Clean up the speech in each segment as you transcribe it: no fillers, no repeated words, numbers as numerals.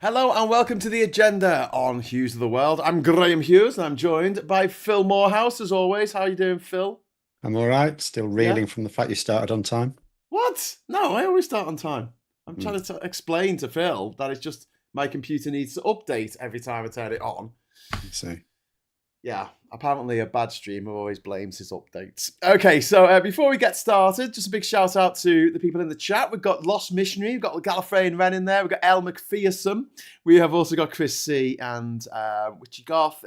Hello and welcome to the agenda on Hughes of the World. I'm Graham Hughes and I'm joined by Phil Moorhouse as always. How are you doing, Phil? I'm all right. Still Yeah? reeling from the fact you started on time. What? No, I always start on time. I'm Hmm, trying to explain to Phil that it's just my computer needs to update every time I turn it on. I see. Yeah, apparently a bad streamer always blames his updates. Okay, so before we get started, just a big shout out to the people in the chat. We've got Lost Missionary, we've got Gallifrey and Ren in there, we've got El McPherson, we have also got Chris C and Witchy Goth.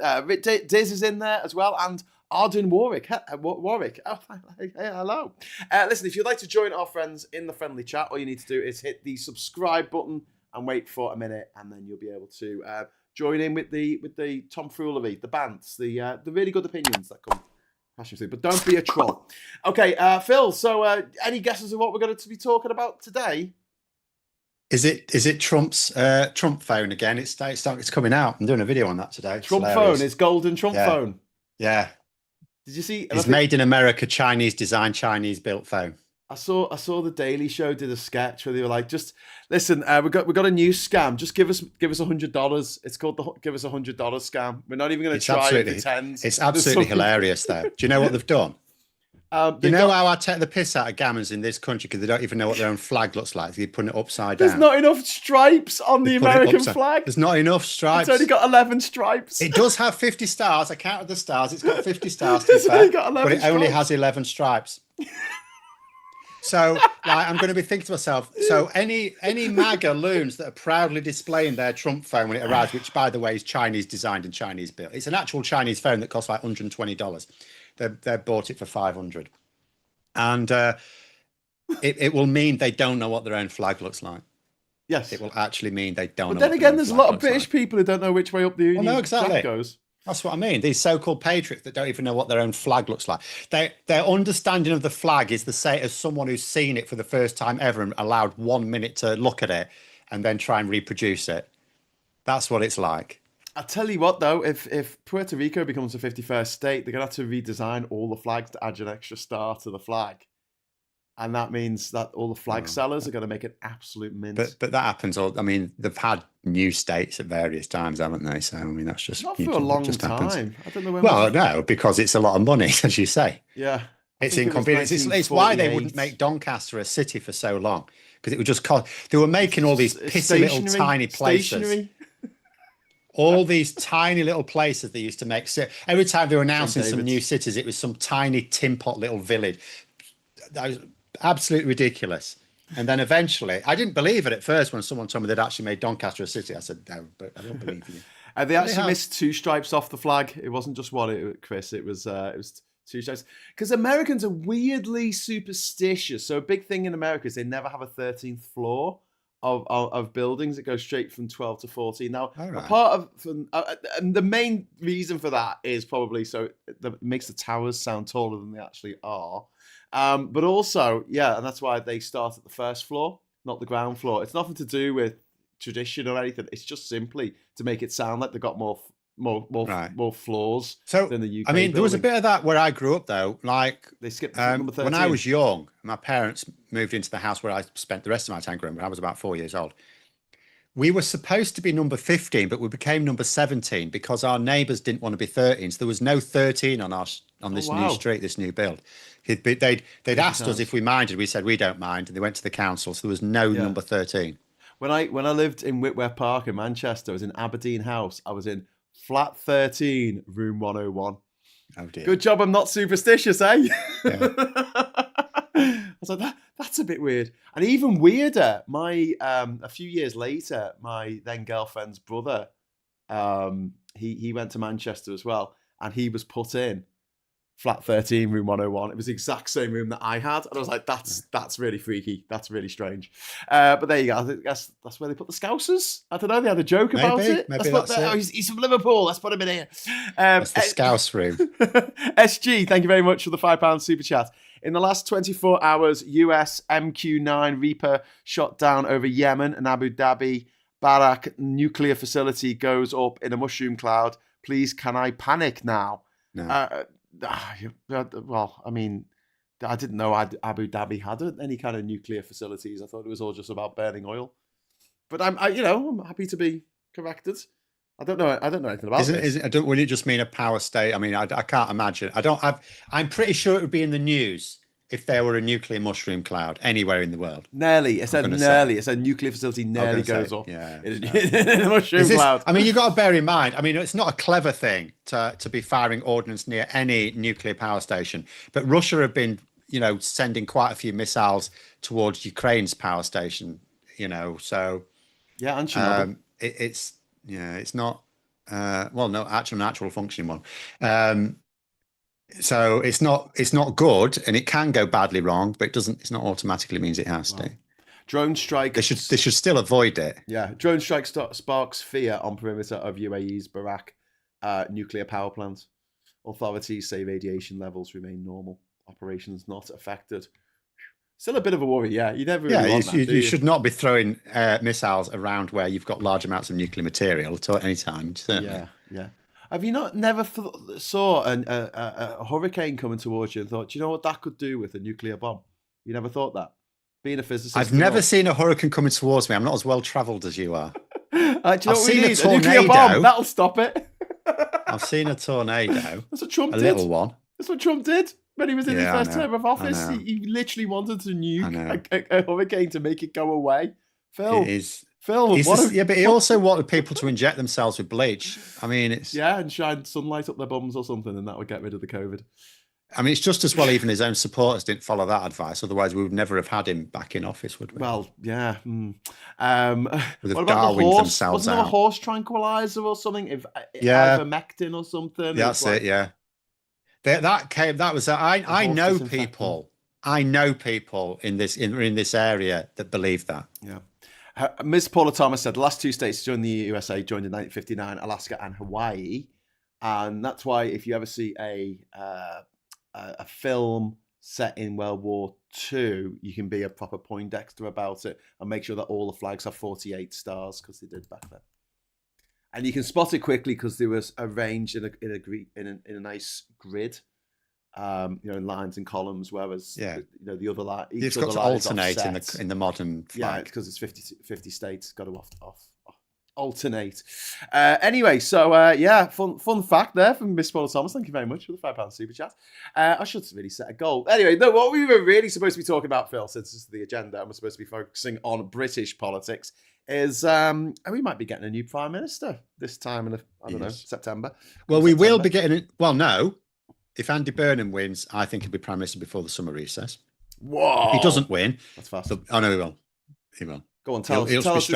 Diz is in there as well, and Arden Warwick. Warwick. Oh, hey, hello. Listen, if you'd like to join our friends in the friendly chat, all you need to do is hit the subscribe button and wait for a minute, and then you'll be able to join in with the tomfoolery, the bants, the really good opinions that come passion through. But don't be a troll. Okay, Phil. So, any guesses of what we're going to be talking about today? Is it Trump phone again? It's coming out. I'm doing a video on that today. It's Trump phone hilarious. is golden Trump Yeah, phone. yeah. Did you see? And I It's think made in America, Chinese design, Chinese built phone. I saw the Daily Show did a sketch where they were like, just listen, we got a new scam. Just give us $100. It's called the give us $100 scam. We're not even going to It's try and absolutely pretend. it's There's absolutely something. hilarious though. Do you know what they've done? You They've know got. how I take the piss out of gammons in this country because they don't even know what their own flag looks like. They're putting it upside There's down. not enough stripes on They the put it American upside. flag. There's not enough It's only stripes. got 11 stripes. It does have 50 stars. I counted the stars. It's got 50 stars to be It's only fair, got but 11 it only stripes. has 11 stripes. So, like, I'm going to be thinking to myself, so any MAGA loons that are proudly displaying their Trump phone when it arrives, which by the way is Chinese designed and Chinese built. It's an actual Chinese phone that costs like $120. They bought it for 500. And it will mean they don't know what their own flag looks like. It Yes. will actually mean they don't But know then what their again, own there's a flag lot of looks British like. people who don't know which way up the Well, no, Union Jack exactly. goes. That's what I mean. These so-called patriots that don't even know what their own flag looks like. Their understanding of the flag is the same as someone who's seen it for the first time ever and allowed 1 minute to look at it and then try and reproduce it. That's what it's like. I tell you what, though, if Puerto Rico becomes a 51st state, they're going to have to redesign all the flags to add an extra star to the flag. And that means that all the flag Oh. sellers are going to make an absolute mint. But that happens all. I mean, they've had new states at various times, haven't they? So I mean, that's just Not for a it long just happens. time. I don't know when Well, was. no, because it's a lot of money, as you say. Yeah, I It's think it was inconvenience. It's why they wouldn't 1948. make Doncaster a city for so long because it would just cost. They were making all these It's pissy little stationary. tiny places, Stationary. all these tiny little places they used to make. Every time they were St. announcing some new David's. cities, it was some tiny tin pot little village. That was absolutely ridiculous. And then eventually, I didn't believe it at first when someone told me they'd actually made Doncaster a city. I said, no, but I don't believe you. They But they actually have. missed two stripes off the flag. It wasn't just one, Chris. It was two stripes. Because Americans are weirdly superstitious. So a big thing in America is they never have a 13th floor of buildings. It goes straight from 12 to 14. Now, All a right. part of and the main reason for that is probably so it makes the towers sound taller than they actually are. But also, yeah, and that's why they start at the first floor, not the ground floor. It's nothing to do with tradition or anything. It's just simply to make it sound like they've got Right. more floors So, than the I UK mean, there was a building. bit of that where I grew up, though. Like, They skipped number when I 13. was young, my parents moved into the house where I spent the rest of my time growing up. I was about 4 years old. We were supposed to be number 15, but we became number 17 because our neighbours didn't want to be 13. So there was no 13 on on Oh this new wow, street, this new build. They'd crazy asked us times. if we minded. We said we don't mind, and they went to the council. So there was no Yeah. number 13. When I lived in Whitware Park in Manchester, I was in Aberdeen House. I was in flat 13, room 101. Oh dear. Good job I'm not superstitious, eh? Yeah. I was like, that's a bit weird. And even weirder, my a few years later, my then girlfriend's brother, he went to Manchester as well, and he was put in flat 13, room 101. It was the exact same room that I had. And I was like, that's really freaky. That's really strange. But there you go. I think that's where they put the Scousers. I don't know. They had a joke about Maybe, it. maybe Let's put that's it. he's from Liverpool. Let's put him in here. Um, That's the Scouse room. SG, thank you very much for the £5 super chat. In the last 24 hours, US MQ-9 Reaper shot down over Yemen and Abu Dhabi. Barak nuclear facility goes up in a mushroom cloud. Please, can I panic now? No. Well, I mean, I didn't know Abu Dhabi had any kind of nuclear facilities. I thought it was all just about burning oil. But I'm happy to be corrected. I don't know anything about this. Would it just mean a power state? I mean, I can't imagine. I'm pretty sure it would be in the news if there were a nuclear mushroom cloud anywhere in the world. Nearly. It said nearly. It said nuclear facility nearly goes off. Yeah. In a mushroom cloud. I mean, you've got to bear in mind, I mean, it's not a clever thing to be firing ordnance near any nuclear power station. But Russia have been, sending quite a few missiles towards Ukraine's power station, so... Yeah, and Chernobyl. It's not no, actually an actual functioning one. So it's not good, and it can go badly wrong, but it's not automatically means it has to. Drone strike. They should still avoid it. Yeah, drone strike sparks fear on perimeter of UAE's Barak nuclear power plant. Authorities say radiation levels remain normal. Operations not affected. Still a bit of a worry, yeah. You never really want that, you should not be throwing missiles around where you've got large amounts of nuclear material at any time. Certainly. Yeah. Have you never saw a hurricane coming towards you and thought, do you know what that could do with a nuclear bomb? You never thought that? Being a physicist, I've never seen a hurricane coming towards me. I'm not as well travelled as you are. Do you know I've what we seen need? a tornado. Nuclear bomb. That'll stop it. I've seen a tornado. That's what Trump did. A little one. That's what Trump did. When he was in his first term of office, he literally wanted to nuke a hurricane to make it go away. Phil, but he also wanted people to inject themselves with bleach. I mean, and shine sunlight up their bums or something, and that would get rid of the COVID. I mean, it's just as well even his own supporters didn't follow that advice. Otherwise, we would never have had him back in office, would we? Well, yeah. What about the horse? Wasn't there a horse tranquilizer or something? Ivermectin or something? That's it. Yeah. I know people. I know people in this area that believe that. Yeah. Ms. Paula Thomas said the last two states to join the USA joined in 1959, Alaska and Hawaii, and that's why if you ever see a film set in World War II, you can be a proper Poindexter about it and make sure that all the flags have 48 stars because they did back then. And you can spot it quickly because they was arranged in a nice grid, in lines and columns. Whereas the other line, it's got to alternate in the modern flag. Yeah, because it's 50 states. Got to alternate. Anyway, so fun fact there from Miss Paula Thomas. Thank you very much for the £5 super chat. I should really set a goal. Anyway, no, what we were really supposed to be talking about, Phil, since this is the agenda, and we're supposed to be focusing on British politics, is we might be getting a new Prime Minister this time in September. Well, we will be getting it. Well, no. If Andy Burnham wins, I think he'll be Prime Minister before the summer recess. Whoa! If he doesn't win, that's fast. Oh no, he will. He will. Go on, tell us.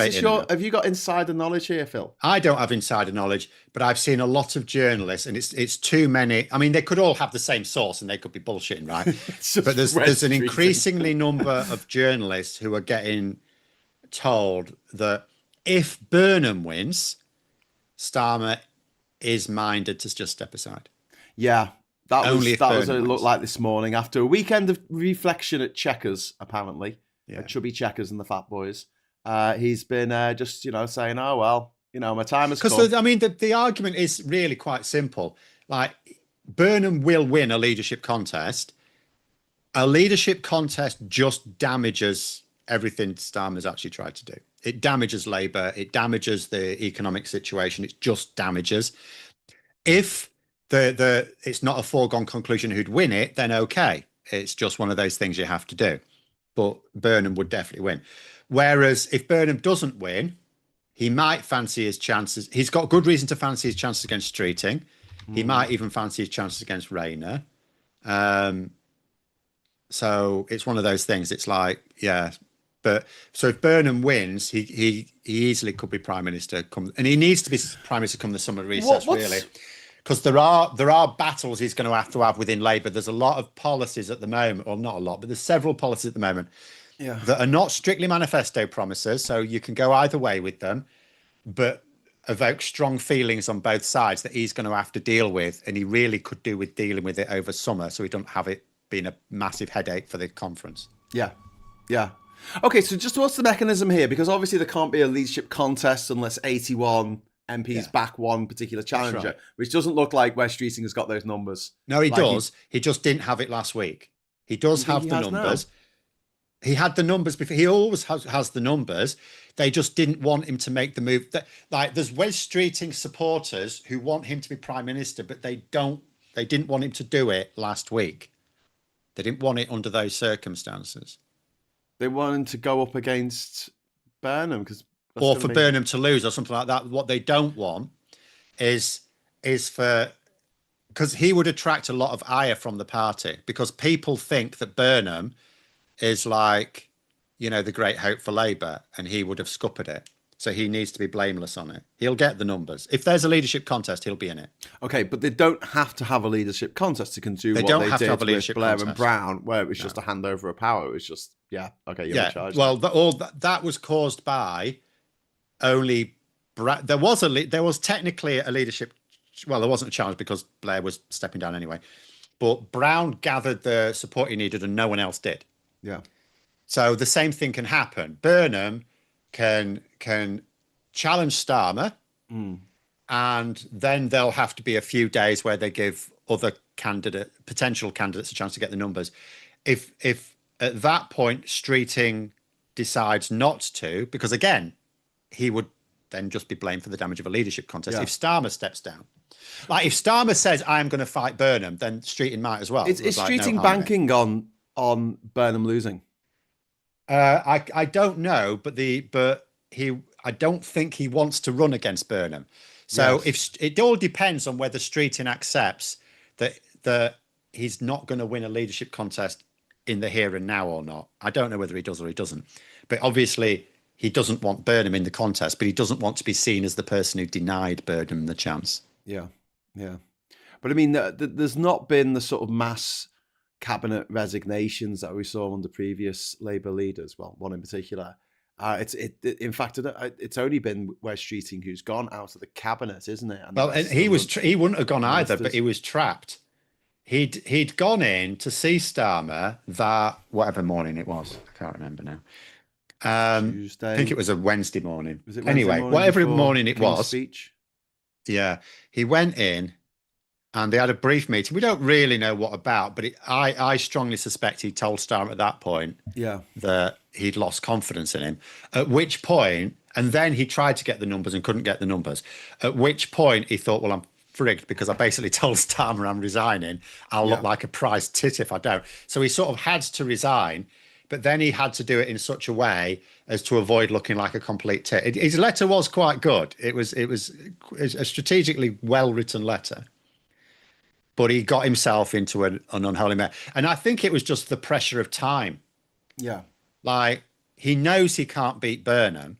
Have you got insider knowledge here, Phil? I don't have insider knowledge, but I've seen a lot of journalists, and it's too many. I mean, they could all have the same source, and they could be bullshitting, right? But there's an increasingly number of journalists who are getting told that if Burnham wins, Starmer is minded to just step aside. Yeah, that was what it looked like this morning after a weekend of reflection at Checkers, apparently. Yeah. Chubby Checkers and the Fat Boys. He's been just, saying, oh, well, my time has come. Because, I mean, the argument is really quite simple. Like, Burnham will win a leadership contest. A leadership contest just damages everything Starmer's actually tried to do. It damages Labour. It damages the economic situation. It just damages. If it's not a foregone conclusion who'd win it, then okay. It's just one of those things you have to do. But Burnham would definitely win. Whereas if Burnham doesn't win, he might fancy his chances. He's got good reason to fancy his chances against Streeting. He might even fancy his chances against Rayner. So it's one of those things. It's like, yeah. But so if Burnham wins, he easily could be Prime Minister. And he needs to be Prime Minister come the summer recess, really. Because there are battles he's going to have within Labour. There's a lot of policies at the moment, or not a lot, but there's several policies at the moment that are not strictly manifesto promises. So you can go either way with them, but evoke strong feelings on both sides that he's going to have to deal with. And he really could do with dealing with it over summer, so he don't have it being a massive headache for the conference. Yeah. Okay, so just what's the mechanism here? Because obviously there can't be a leadership contest unless 81 MPs back one particular challenger, which doesn't look like Wes Streeting has got those numbers. No, he does. He just didn't have it last week. He does have the numbers. He had the numbers before. He always has the numbers. They just didn't want him to make the move. Like there's Wes Streeting supporters who want him to be prime minister, but they didn't want him to do it last week. They didn't want it under those circumstances. They want him to go up against Burnham or for Burnham to lose or something like that. What they don't want is for, because he would attract a lot of ire from the party, because people think that Burnham is like, you know, the great hope for Labour, and he would have scuppered it. So he needs to be blameless on it. He'll get the numbers. If there's a leadership contest, he'll be in it. Okay, but they don't have to have a leadership contest to do what they did with Blair and Brown, where it was just a handover of power. It was just, okay, you're in charge. Well, that was caused by only there was technically a leadership. Well, there wasn't a challenge because Blair was stepping down anyway. But Brown gathered the support he needed, and no one else did. Yeah. So the same thing can happen. Burnham can challenge Starmer, and then there'll have to be a few days where they give other potential candidates a chance to get the numbers. If at that point Streeting decides not to, because again, he would then just be blamed for the damage of a leadership contest. If Starmer steps down, like if Starmer says I'm going to fight Burnham, then Streeting might as well. Is Streeting banking on Burnham losing? I don't know, but I don't think he wants to run against Burnham. So if it all depends on whether Streeting accepts that he's not going to win a leadership contest in the here and now or not. I don't know whether he does or he doesn't. But obviously he doesn't want Burnham in the contest, but he doesn't want to be seen as the person who denied Burnham the chance. Yeah. But I mean, there's not been the sort of mass cabinet resignations that we saw under previous Labour leaders. Well, one in particular. In fact, it's only been Wes Streeting who's gone out of the cabinet, isn't it? And well, he wouldn't have gone either, but he was trapped. He'd gone in to see Starmer that whatever morning it was. I can't remember now. Tuesday. I think it was a Wednesday morning. Was it Wednesday morning whatever morning it King's was. Speech? Yeah, he went in. And they had a brief meeting. We don't really know what about, but I strongly suspect he told Starmer at that point that he'd lost confidence in him. At which point, and then he tried to get the numbers and couldn't get the numbers. At which point he thought, well, I'm frigged because I basically told Starmer I'm resigning. I'll look like a prize tit if I don't. So he sort of had to resign, but then he had to do it in such a way as to avoid looking like a complete tit. His letter was quite good. It was a strategically well-written letter. But he got himself into an unholy mess. And I think it was just the pressure of time. Yeah. Like, he knows he can't beat Burnham.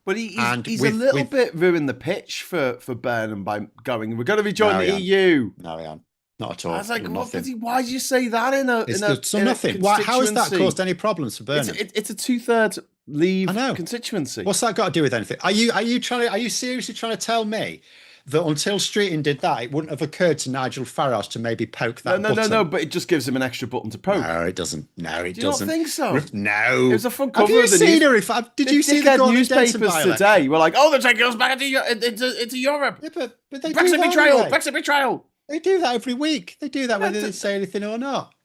But he's a little bit ruined the pitch for Burnham by going, we're going to be joining the EU. No, he aren't. Not at all. I was like, why did you say that in a nothing. How has that caused any problems for Burnham? It's a 2/3 leave constituency. What's that got to do with anything? Are you seriously trying to tell me that until Streeting did that, it wouldn't have occurred to Nigel Farage to maybe poke that button? No, but it just gives him an extra button to poke. No, it doesn't. No, it Do doesn't. You don't think so? No. It was a front cover Have of the seen her? Did you see the newspapers today? We're like, they're taking us back into Europe. Yeah, but they Brexit do that betrayal. anyway. Brexit betrayal. They do that every week. They do that whether they say anything or not.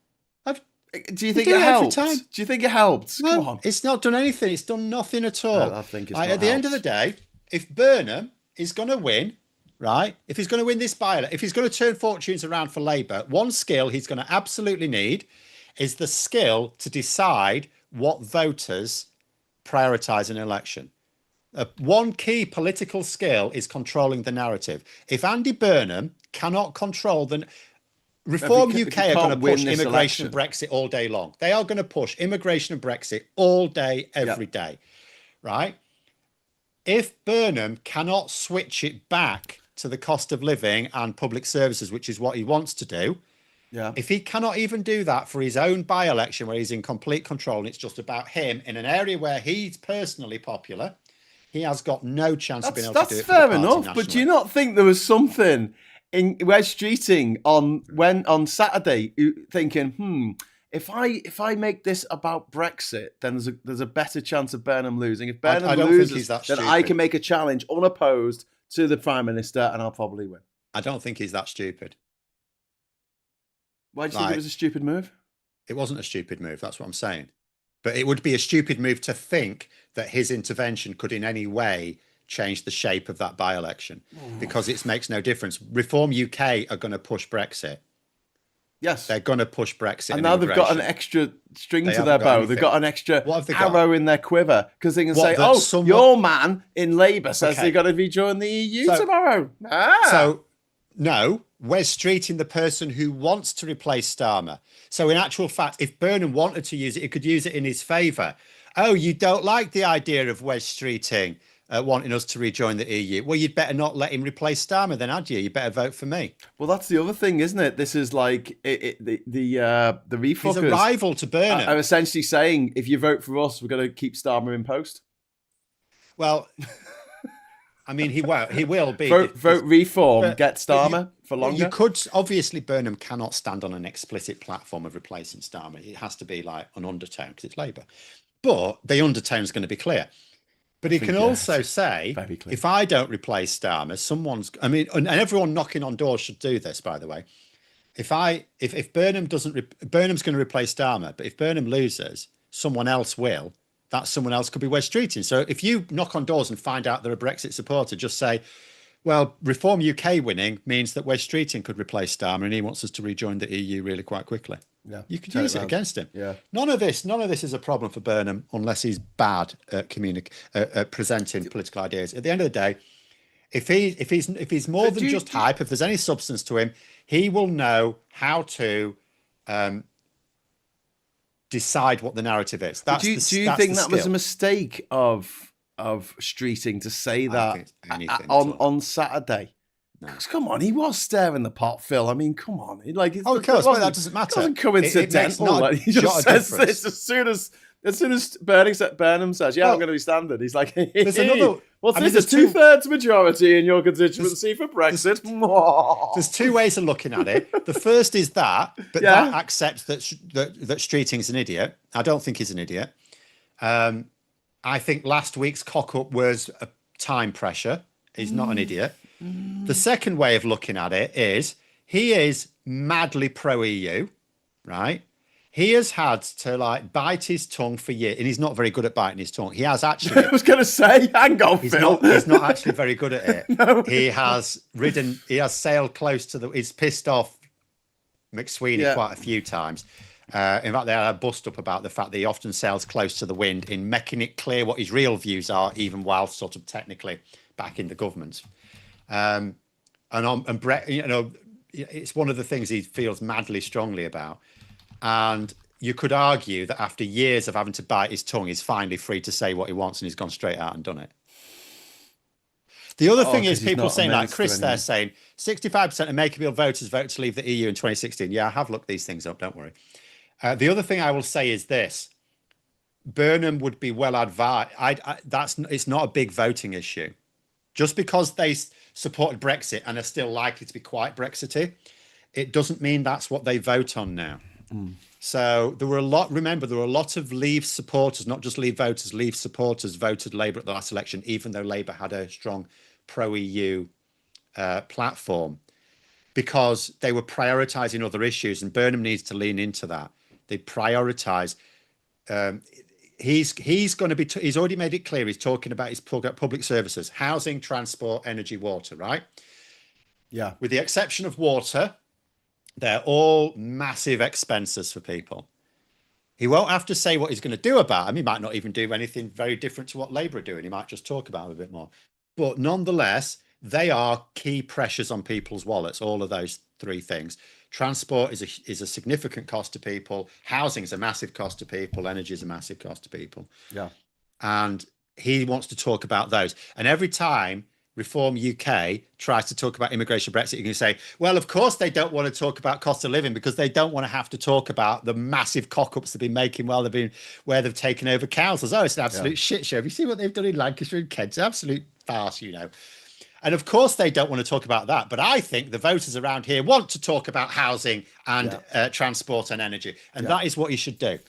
Do you think it helped? Do you think it helped? No, Come on. It's not done anything. It's done nothing at all. I think it's at the end of the day, if Burnham is going to win, right? If he's going to win this if he's going to turn fortunes around for Labour, one skill he's going to absolutely need is the skill to decide what voters prioritise in an election. One key political skill is controlling the narrative. If Andy Burnham cannot control Reform UK are going to push immigration and Brexit all day long. They are going to push immigration and Brexit all day, every day, right? If Burnham cannot switch it back to the cost of living and public services, which is what he wants to do, if he cannot even do that for his own by-election where he's in complete control and it's just about him in an area where he's personally popular, he has got no chance of being able to do it. That's fair enough, but do you not think there was something in Wes Streeting on Saturday thinking, if I make this about Brexit, then there's a better chance of Burnham losing. If Burnham loses, then I can make a challenge unopposed to the Prime Minister and I'll probably win. I don't think he's that stupid. Why do you think it was a stupid move? It wasn't a stupid move. That's what I'm saying. But it would be a stupid move to think that his intervention could in any way change the shape of that by-election, because it makes no difference. Reform UK are going to push Brexit. Yes. They're going to push Brexit. And now they've got an extra string to their bow. They've got an extra arrow in their quiver, because they can say, your man in Labour says they've got to rejoin the EU tomorrow. So, no, Wes Streeting, the person who wants to replace Starmer. So in actual fact, if Burnham wanted to use it, he could use it in his favour. Oh, you don't like the idea of Wes Streeting wanting us to rejoin the EU? Well, you'd better not let him replace Starmer then, had you? You better vote for me. Well, that's the other thing, isn't it? This is like the refuckers. He's a rival to Burnham. Are essentially saying, if you vote for us, we're going to keep Starmer in post. Well, I mean, he won't. He will be. Vote reform, get Starmer for longer. You could, obviously, Burnham cannot stand on an explicit platform of replacing Starmer. It has to be like an undertone, because it's Labour. But the undertone is going to be clear. But he can also say, if I don't replace Starmer, and everyone knocking on doors should do this, by the way. If Burnham Burnham's going to replace Starmer, but if Burnham loses, someone else will. That someone else could be Wes Streeting. So if you knock on doors and find out they're a Brexit supporter, just say, well, Reform UK winning means that Wes Streeting could replace Starmer, and he wants us to rejoin the EU really quite quickly. Yeah, you could use it against him. Yeah, none of this is a problem for Burnham unless he's bad at presenting political ideas. At the end of the day, if he's more than just hype, if there's any substance to him, he will know how to decide what the narrative is. Do you think that was a mistake of Streeting to say that on Saturday? Because come on, he was stirring the pot, Phil. I mean, come on. Like, of course, but that doesn't matter. It doesn't coincidental. He just says this as soon as Burnham says, "Yeah, I'm going to be standing." He's like, "There's another. What's this? A 2/3 majority in your constituency for Brexit." There's two ways of looking at it. The first is that that accepts that Streeting's an idiot. I don't think he's an idiot. I think last week's cock-up was a time pressure. He's not an idiot. The second way of looking at it is he is madly pro-EU, right? He has had to bite his tongue for years, and he's not very good at biting his tongue. He has actually. I was going to say, hang on, Phil. He's not actually very good at it. No. He has sailed close to he's pissed off McSweeney quite a few times. In fact, they had a bust up about the fact that he often sails close to the wind in making it clear what his real views are, even while sort of technically back in the government. And Brett, it's one of the things he feels madly strongly about. And you could argue that after years of having to bite his tongue, he's finally free to say what he wants, and he's gone straight out and done it. The other thing is people saying, like Chris there saying, 65% of Makerfield voters voted to leave the EU in 2016. Yeah, I have looked these things up, don't worry. The other thing I will say is this. Burnham would be well advised. It's not a big voting issue. Just because they supported Brexit and are still likely to be quite Brexity, it doesn't mean that's what they vote on now. So there were a lot of Leave supporters, not just Leave voters, Leave supporters voted Labour at the last election, even though Labour had a strong pro-EU platform, because they were prioritising other issues, and Burnham needs to lean into that. They prioritise. He's going to be. He's already made it clear. He's talking about his public services: housing, transport, energy, water. Right? Yeah. With the exception of water, they're all massive expenses for people. He won't have to say what he's going to do about them. He might not even do anything very different to what Labour are doing. He might just talk about them a bit more. But nonetheless, they are key pressures on people's wallets. All of those three things. Transport is a significant cost to people. Housing is a massive cost to people. Energy is a massive cost to people. Yeah. And he wants to talk about those. And every time Reform UK tries to talk about immigration Brexit, you can say, well, of course they don't want to talk about cost of living, because they don't want to have to talk about the massive cock-ups they've been making where they've taken over councils. Oh, it's an absolute shit show. Have you seen what they've done in Lancashire and Kent? It's an absolute farce, And of course they don't want to talk about that. But I think the voters around here want to talk about housing and transport and energy. And that is what you should do.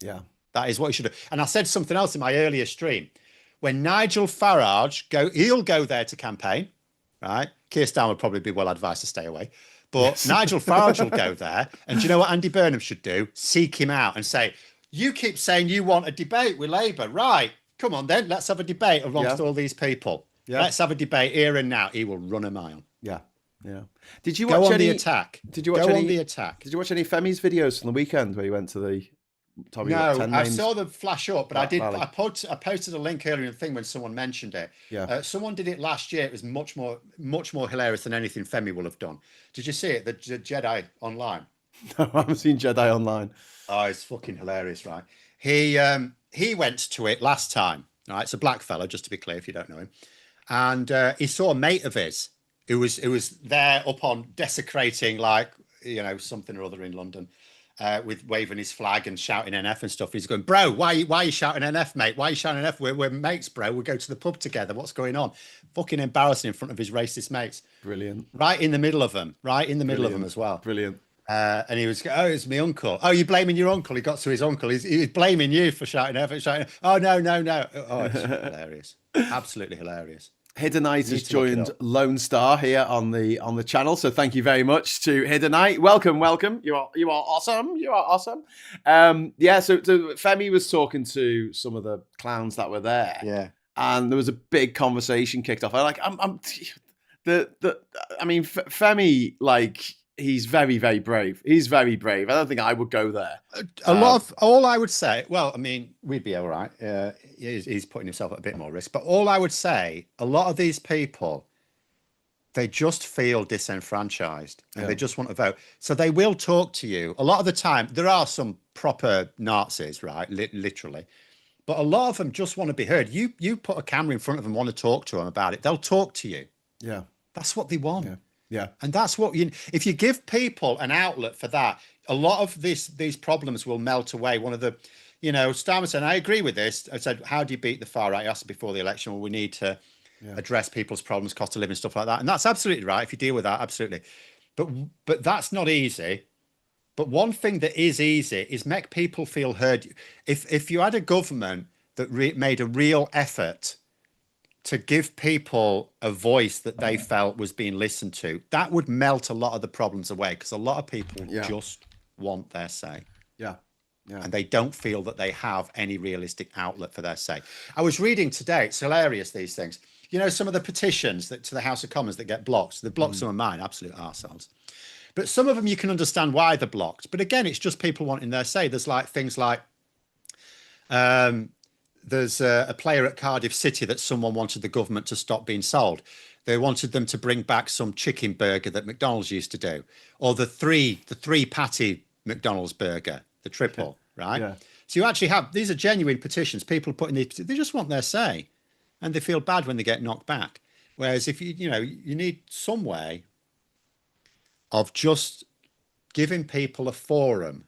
Yeah. That is what you should do. And I said something else in my earlier stream. When Nigel Farage he'll go there to campaign, right? Keir Starmer would probably be well advised to stay away. But Nigel Farage will go there. And do you know what Andy Burnham should do? Seek him out and say, You keep saying you want a debate with Labour. Right. Come on then. Let's have a debate amongst all these people. Yeah. Let's have a debate here and now. He will run a mile. Yeah. Yeah. Did you Go watch on any the attack. Did you watch Go any on the attack. Did you watch any Femi's videos from the weekend where you went to the Tommy No, 10 I names? saw them flash up, but That rally. I posted a link earlier in the thing when someone mentioned it. Yeah. Someone did it last year. It was much more hilarious than anything Femi will have done. Did you see it? The Jedi online. No, I haven't seen Jedi online. Oh, it's fucking hilarious, right? He went to it last time. Right, it's a black fella, just to be clear, if you don't know him, and he saw a mate of his who was there up on desecrating something or other in London, with waving his flag and shouting NF and stuff. He's going, bro, why are you shouting NF, mate? Why are you shouting NF? We're mates, bro. We go to the pub together. What's going on? Fucking embarrassing in front of his racist mates. Brilliant. Right in the middle of them. Right in the middle of them as well. Brilliant. And he was, oh, it's my uncle. Oh, you're blaming your uncle. He got to his uncle. He was blaming you for shouting F, shouting. Oh, no. Oh, it's hilarious. Absolutely hilarious. Hidden Knight has joined Lone Star here on the channel, so thank you very much to Hidden Knight. Welcome. You are awesome. You are awesome. So Femi was talking to some of the clowns that were there. Yeah. And there was a big conversation kicked off. Femi, like, he's very, very brave. He's very brave. I don't think I would go there. All I would say, well, I mean, we'd be all right. He's putting himself at a bit more risk. But all I would say, a lot of these people, they just feel disenfranchised and they just want to vote. So they will talk to you. A lot of the time, there are some proper Nazis, right? Literally. But a lot of them just want to be heard. You put a camera in front of them, want to talk to them about it. They'll talk to you. Yeah. That's what they want. Yeah. Yeah. And that's what if you give people an outlet for that, a lot of these problems will melt away. One of the, Starmer said, I agree with this. I said, how do you beat the far right? He asked before the election, well, we need to address people's problems, cost of living, stuff like that. And that's absolutely right. If you deal with that, absolutely. But that's not easy. But one thing that is easy is make people feel heard. If you had a government that made a real effort to give people a voice that they felt was being listened to, that would melt a lot of the problems away, because a lot of people just want their say. Yeah. Yeah. And they don't feel that they have any realistic outlet for their say. I was reading today, it's hilarious, these things. Some of the petitions to the House of Commons that get blocked, they block some of mine, absolute arseholes. But some of them you can understand why they're blocked. But again, it's just people wanting their say. There's things like, there's a player at Cardiff City that someone wanted the government to stop being sold. They wanted them to bring back some chicken burger that McDonald's used to do, or the three patty McDonald's burger, the triple, right? Yeah. So you actually have, these are genuine petitions. People putting these, they just want their say, and they feel bad when they get knocked back. Whereas if you need some way of just giving people a forum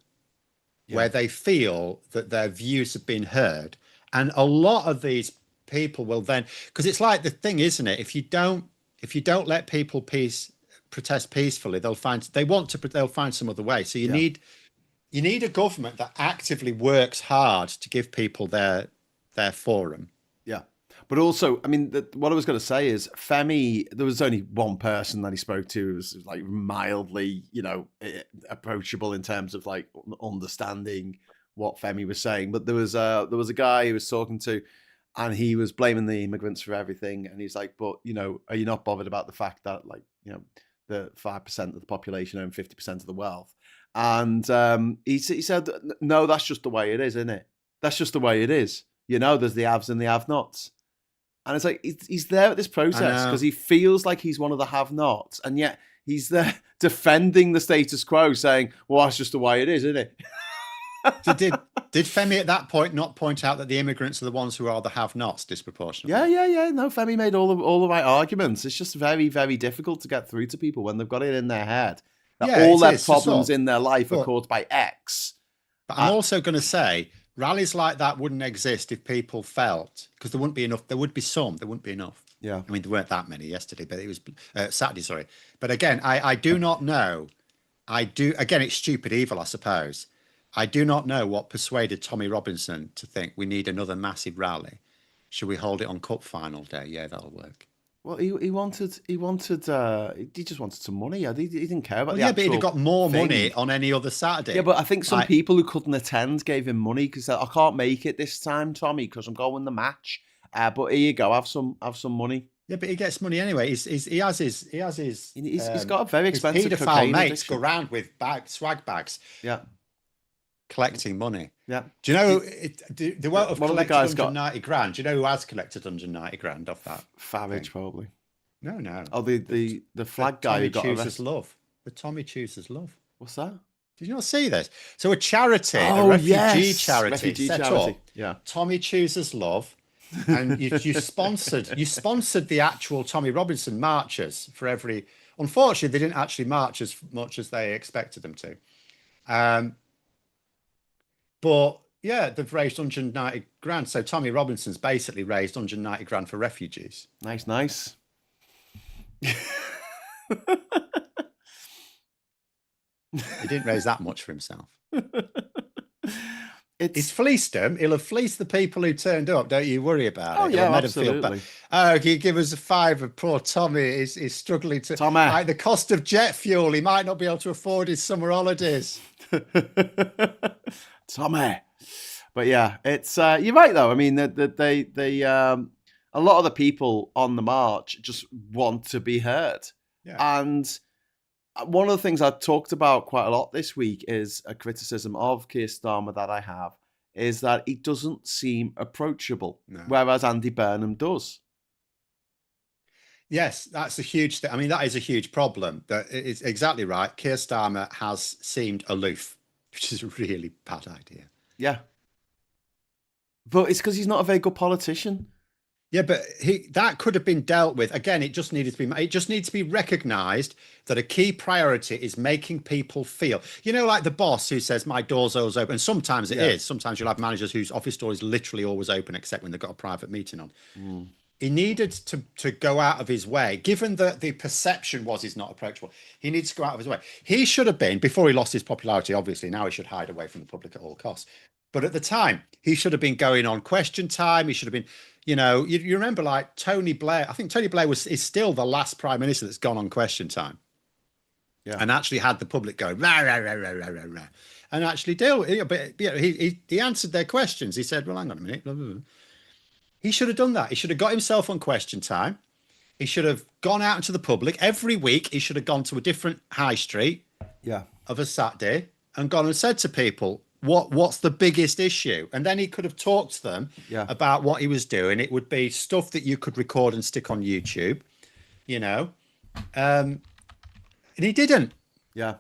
where they feel that their views have been heard. And a lot of these people will then, because it's like the thing, isn't it? If you don't let people protest peacefully, they'll find some other way. So you need a government that actively works hard to give people their forum. Yeah. But also, I mean, what I was going to say is Femi, there was only one person that he spoke to who was like mildly, approachable in terms of like understanding what Femi was saying. But there was a guy he was talking to, and he was blaming the immigrants for everything. And he's like, but, are you not bothered about the fact that, like, the 5% of the population own 50% of the wealth? And he said, no, that's just the way it is, isn't it? That's just the way it is. There's the haves and the have-nots. And it's like, he's there at this process because he feels like he's one of the have-nots. And yet he's there defending the status quo, saying, well, that's just the way it is, isn't it? Did Femi at that point not point out that the immigrants are the ones who are the have-nots disproportionately? Yeah. No, Femi made all the right arguments. It's just very, very difficult to get through to people when they've got it in their head that all their problems in their life are caused by X. But I'm also going to say, rallies like that wouldn't exist if people felt, because there wouldn't be enough. There would be some. There wouldn't be enough. Yeah. I mean, there weren't that many yesterday, but it was Saturday. Sorry. But again, I do not know. Again, it's stupid evil, I suppose. I do not know what persuaded Tommy Robinson to think we need another massive rally. Should we hold it on Cup final day? Yeah, that'll work. Well, he just wanted some money. He didn't care about Well, the yeah, but he'd have actual got more thing. money on any other Saturday. Yeah, but I think some Like, people who couldn't attend gave him money because I can't make it this time, Tommy, because I'm going the match. But here you go, have some money. yeah, but he gets money anyway. He has his He's got a very his expensive paedophile cocaine mates addiction. go round with swag bags Yeah, collecting money. yeah. Do you know they won't have One of the collected guys got 190 grand? Do you know who has collected 190 grand off that? Farage probably. No. Oh, the flag guy Tommy who got chooses arrested. love. The Tommy chooses love. What's that? Did you not see this? So a charity, a Oh, refugee yes. charity, Refugee set charity. up. Yeah. Tommy chooses love, and you sponsored the actual Tommy Robinson marches for every. Unfortunately, they didn't actually march as much as they expected them to. But yeah, they've raised 190 grand. So Tommy Robinson's basically raised 190 grand for refugees. Nice. He didn't raise that much for himself. He's He's fleeced them. He'll have fleeced the people who turned up. Don't you worry about it. Oh, He'll yeah, have made them feel absolutely. bad. Oh, can you give us a £5? Poor Tommy is struggling to. Tommy. Like the cost of jet fuel, he might not be able to afford his summer holidays. Tommy. But yeah, it's you're right though. I mean, they a lot of the people on the march just want to be heard, Yeah. and one of the things I've talked about quite a lot this week is a criticism of Keir Starmer that I have is that he doesn't seem approachable, No. whereas Andy Burnham does. Yes, that's a huge thing. I mean, that is a huge problem. That it's exactly right. Keir Starmer has seemed aloof, which is a really bad idea. Yeah, but it's because he's not a very good politician. Yeah, but that could have been dealt with. Again, it just needs to be recognised that a key priority is making people feel, like the boss who says, my door's always open. And sometimes it is. Sometimes you'll have managers whose office door is literally always open, except when they've got a private meeting on. He needed to go out of his way, given that the perception was he's not approachable. He needs to go out of his way. He should have been, before he lost his popularity, obviously, now he should hide away from the public at all costs. But at the time, he should have been going on Question Time. He should have been, you remember like Tony Blair. I think Tony Blair is still the last prime minister that's gone on Question Time. Yeah. And actually had the public going, rah, rah, rah, rah, rah, rah, rah, and actually deal. But he answered their questions. He said, well, hang on a minute. Blah, blah, blah. He should have done that. He should have got himself on Question Time. He should have gone out into the public every week. He should have gone to a different high street of a Saturday and gone and said to people, what's the biggest issue? And then he could have talked to them about what he was doing. It would be stuff that you could record and stick on YouTube, and he didn't. Yeah.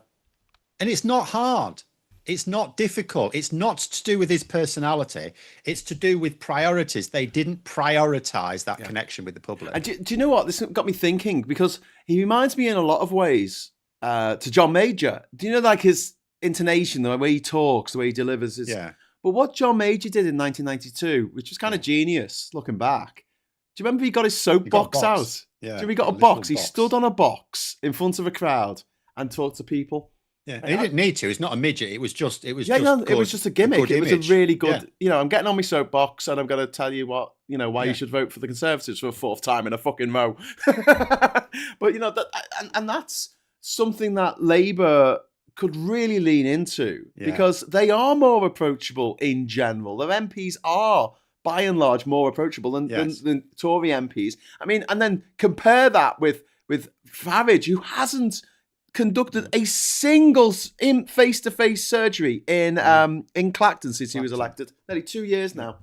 And it's not hard. It's not difficult. It's not to do with his personality. It's to do with priorities. They didn't prioritize that connection with the public. And do you know what? This got me thinking because he reminds me in a lot of ways to John Major. Do you know like his intonation, the way he talks, the way he delivers his... But what John Major did in 1992, which was kind of genius looking back. Do you remember he got his soapbox out? Yeah. Do you remember he got a box? He stood on a box in front of a crowd and talked to people. Yeah, and he didn't need to. It's not a midget. It was just it was just a gimmick. It was a really good, I'm getting on my soapbox and I'm going to tell you what, why you should vote for the Conservatives for a fourth time in a fucking row. But, and that's something that Labour could really lean into because they are more approachable in general. Their MPs are, by and large, more approachable than Tory MPs. I mean, and then compare that with Farage, who hasn't conducted a single face-to-face surgery in Clacton since he was elected. Nearly 2 years now.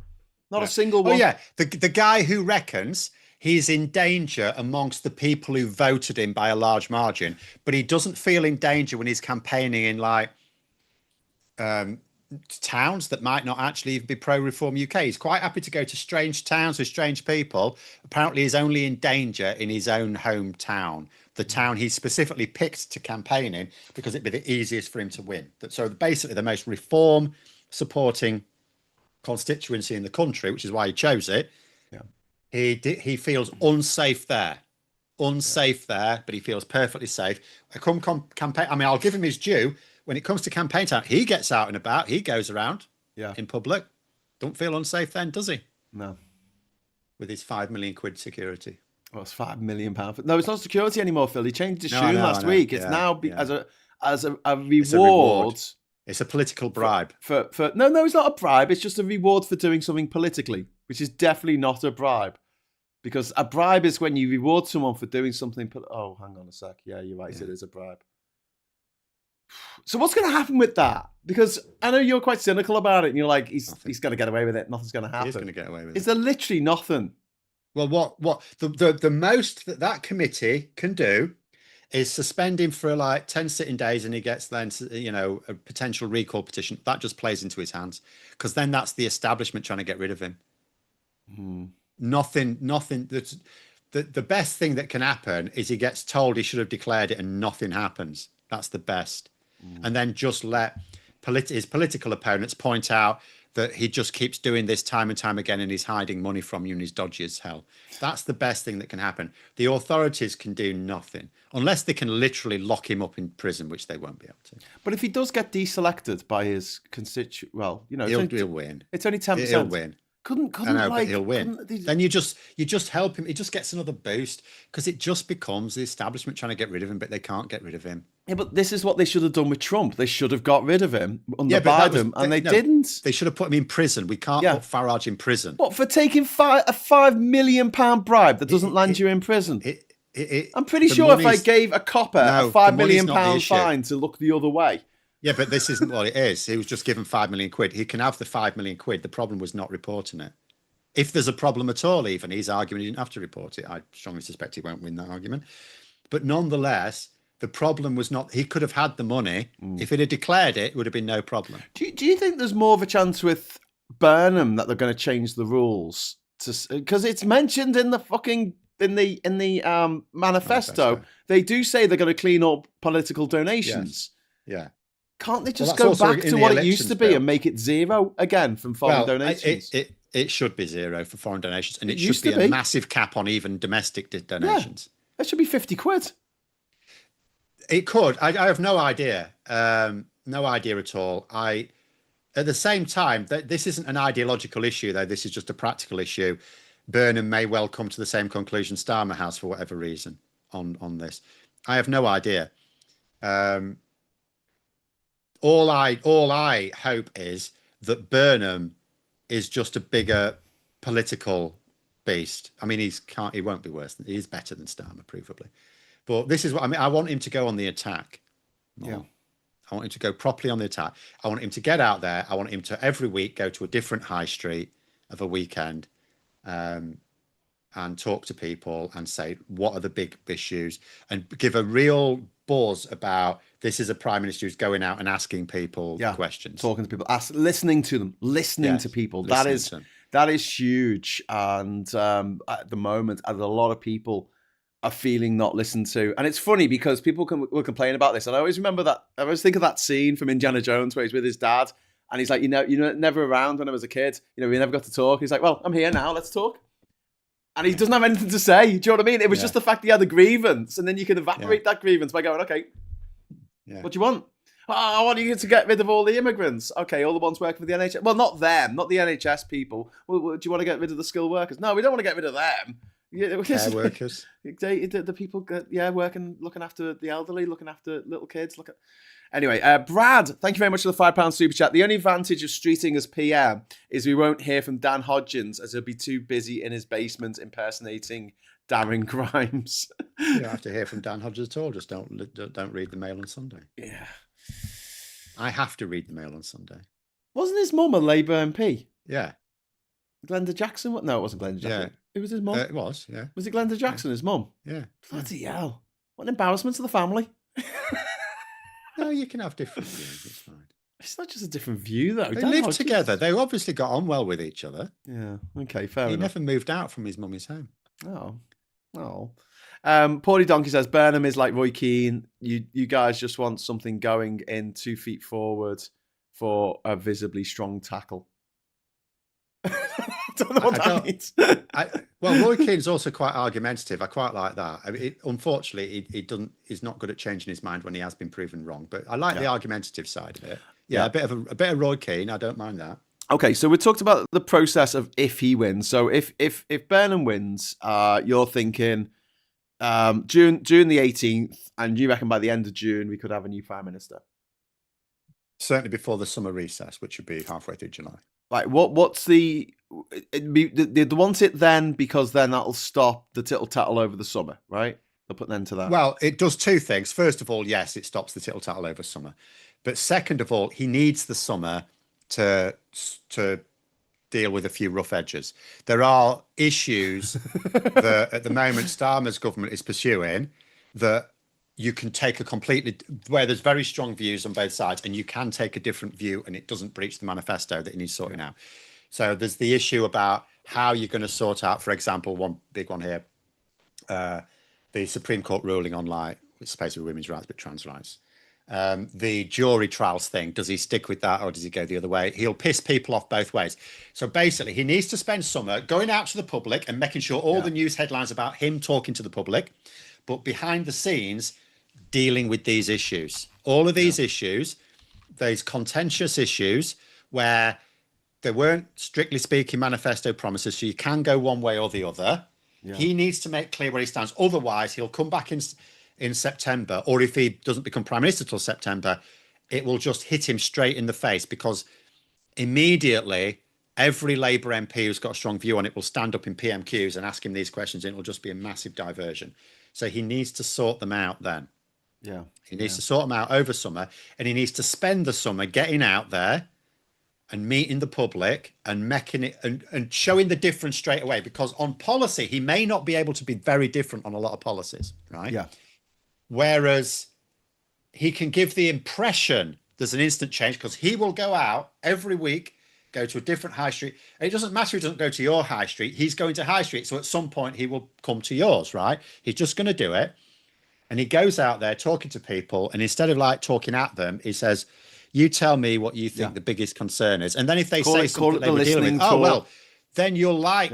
Not a single one. Oh, yeah. The guy who reckons he's in danger amongst the people who voted him by a large margin, but he doesn't feel in danger when he's campaigning in like towns that might not actually even be pro-reform UK. He's quite happy to go to strange towns with strange people. Apparently he's only in danger in his own hometown, the town he specifically picked to campaign in because it'd be the easiest for him to win. So basically the most reform supporting constituency in the country, which is why he chose it. He feels unsafe there, but he feels perfectly safe. Campaign. I mean, I'll give him his due. When it comes to campaign time, he gets out and about. He goes around in public. Don't feel unsafe then, does he? No. With his £5 million security. Well, it's £5 million. No, it's not security anymore, Phil. He changed his No, I tune know, last I know. week. It's Yeah, now yeah. as a It's a reward. reward. It's a political bribe. For no, it's not a bribe. It's just a reward for doing something politically, which is definitely not a bribe. Because a bribe is when you reward someone for doing something. Oh, hang on a sec. Yeah, you're right. It is a bribe. So what's going to happen with that? Because I know you're quite cynical about it, and you're like, he's going to get away with it. Nothing's going to happen. He's going to get away with it. Is there literally nothing? Well, what the most that committee can do is suspend him for like 10 sitting days, and he gets then, a potential recall petition. That just plays into his hands, because then that's the establishment trying to get rid of him. Nothing. The best thing that can happen is he gets told he should have declared it and nothing happens. That's the best. And then just let his political opponents point out that he just keeps doing this time and time again, and he's hiding money from you, and he's dodgy as hell. That's the best thing that can happen. The authorities can do nothing unless they can literally lock him up in prison, which they won't be able to. But if he does get deselected by his constituents, well, he'll win. It's only 10%. He'll win. Couldn't but he'll win. Then you just help him. He just gets another boost, because it just becomes the establishment trying to get rid of him, but they can't get rid of him. Yeah, but this is what they should have done with Trump. They should have got rid of him under Biden, and they didn't. They should have put him in prison. We can't put Farage in prison. What, for taking a £5 million bribe that doesn't land you in prison? I'm pretty sure if I gave a copper a £5 million fine to look the other way. Yeah, but this isn't what it is. He was just given £5 million. He can have the £5 million. The problem was not reporting it. If there's a problem at all, even he's arguing he didn't have to report it. I strongly suspect he won't win that argument. But nonetheless, the problem was not, he could have had the money. If he'd have declared it, it would have been no problem. Do you think there's more of a chance with Burnham that they're going to change the rules? Because it's mentioned in the fucking in the manifesto. They do say they're going to clean up political donations. Yes. Yeah. Can't they just go back to what it used to be and make it zero again from foreign donations? It should be zero for foreign donations, and it should be a massive cap on even domestic donations. That should be £50. It could. I have no idea. No idea at all. At the same time, this isn't an ideological issue, though. This is just a practical issue. Burnham may well come to the same conclusion Starmer has for whatever reason on this. I have no idea. All I hope is that Burnham is just a bigger political beast. I mean, he won't be worse he's better than Starmer, provably. But this is what I mean. I want him to go on the attack. Yeah. I want him to go properly on the attack. I want him to get out there. I want him to every week go to a different high street of a weekend, and talk to people and say, what are the big issues, and give a real buzz about this is a prime minister who's going out and asking people questions, talking to people, listening to them, to people. That is huge. And at the moment, a lot of people are feeling not listened to. And it's funny because people will complain about this. And I always remember that. I always think of that scene from Indiana Jones where he's with his dad and he's like, you're never around when I was a kid. We never got to talk. He's like, well, I'm here now. Let's talk. And he doesn't have anything to say. Do you know what I mean? It was just the fact he had a grievance, and then you can evaporate that grievance by going, okay, what do you want? Oh, I want you to get rid of all the immigrants. Okay, all the ones working for the NHS. Well, not them, not the NHS people. Well, do you want to get rid of the skilled workers? No, we don't want to get rid of them. Care workers. The people, working, looking after the elderly, looking after little kids. Anyway, Brad, thank you very much for the £5 super chat. The only advantage of Streeting as PM is we won't hear from Dan Hodgins, as he'll be too busy in his basement impersonating Darren Grimes. You don't have to hear from Dan Hodgins at all. Just don't read the Mail on Sunday. Yeah. I have to read the Mail on Sunday. Wasn't his mum a Labour MP? Yeah. Glenda Jackson? No, it wasn't Glenda Jackson. Yeah. It was his mum. It was, yeah. Was it Glenda Jackson, his mum? Yeah. Bloody hell. What an embarrassment to the family. No, you can have different views. It's fine. It's not just a different view, though. They lived together. They obviously got on well with each other. Yeah. Okay, fair enough. He never moved out from his mummy's home. Oh. Paulie Donkey says, Burnham is like Roy Keane. You guys just want something going in 2 feet forward for a visibly strong tackle. I don't know what that means. Well, Roy Keane's also quite argumentative. I quite like that. I mean, unfortunately, he's not good at changing his mind when he has been proven wrong. But I like the argumentative side of it. Yeah, a bit of Roy Keane. I don't mind that. Okay, so we talked about the process of if he wins. So if Burnham wins, you're thinking June the 18th, and you reckon by the end of June we could have a new prime minister. Certainly before the summer recess, which would be halfway through July. Like what's they want it then because then that'll stop the tittle tattle over the summer, right? They'll put an end to that. Well, it does two things. First of all, yes, it stops the tittle tattle over summer, but second of all, he needs the summer to deal with a few rough edges. There are issues that at the moment Starmer's government is pursuing that you can take a completely, where there's very strong views on both sides, and you can take a different view and it doesn't breach the manifesto that he needs sorting out. So there's the issue about how you're going to sort out, for example, one big one here, the Supreme Court ruling on, like, it's supposed to be women's rights, but trans rights. The jury trials thing, does he stick with that or does he go the other way? He'll piss people off both ways. So basically, he needs to spend summer going out to the public and making sure all the news headlines about him talking to the public, but behind the scenes, dealing with these issues. All of these issues, these contentious issues where there weren't, strictly speaking, manifesto promises, so you can go one way or the other. He needs to make clear where he stands. Otherwise, he'll come back in September, or if he doesn't become prime minister till September, it will just hit him straight in the face, because immediately every Labour MP who's got a strong view on it will stand up in PMQs and ask him these questions, and it will just be a massive diversion. So he needs to sort them out then. He needs to sort them out over summer, and he needs to spend the summer getting out there and meeting the public and making it and showing the difference straight away, because on policy, he may not be able to be very different on a lot of policies, right? Whereas he can give the impression there's an instant change, because he will go out every week, go to a different high street. And it doesn't matter if he doesn't go to your high street, he's going to high street. So at some point he will come to yours, right? He's just going to do it. And he goes out there talking to people, and instead of like talking at them, he says, you tell me what you think the biggest concern is. And then if they say something they were dealing with, oh, well, then you'll like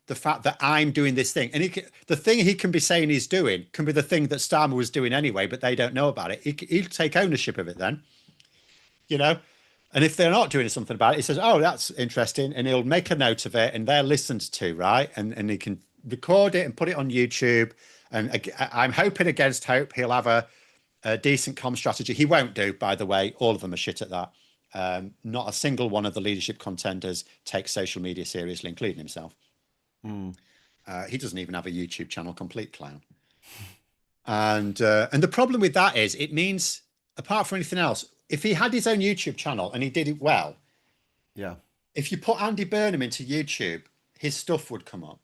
the fact that I'm doing this thing. And the thing he can be saying he's doing can be the thing that Starmer was doing anyway, but they don't know about it. He'll take ownership of it then, you know? And if they're not doing something about it, he says, oh, that's interesting. And he'll make a note of it, and they're listened to, right? And he can record it and put it on YouTube. And I'm hoping against hope he'll have a decent comm strategy. He won't do, by the way. All of them are shit at that. Not a single one of the leadership contenders takes social media seriously, including himself. He doesn't even have a YouTube channel, complete clown. And the problem with that is, it means, apart from anything else, if he had his own YouTube channel and he did it well, if you put Andy Burnham into YouTube, his stuff would come up.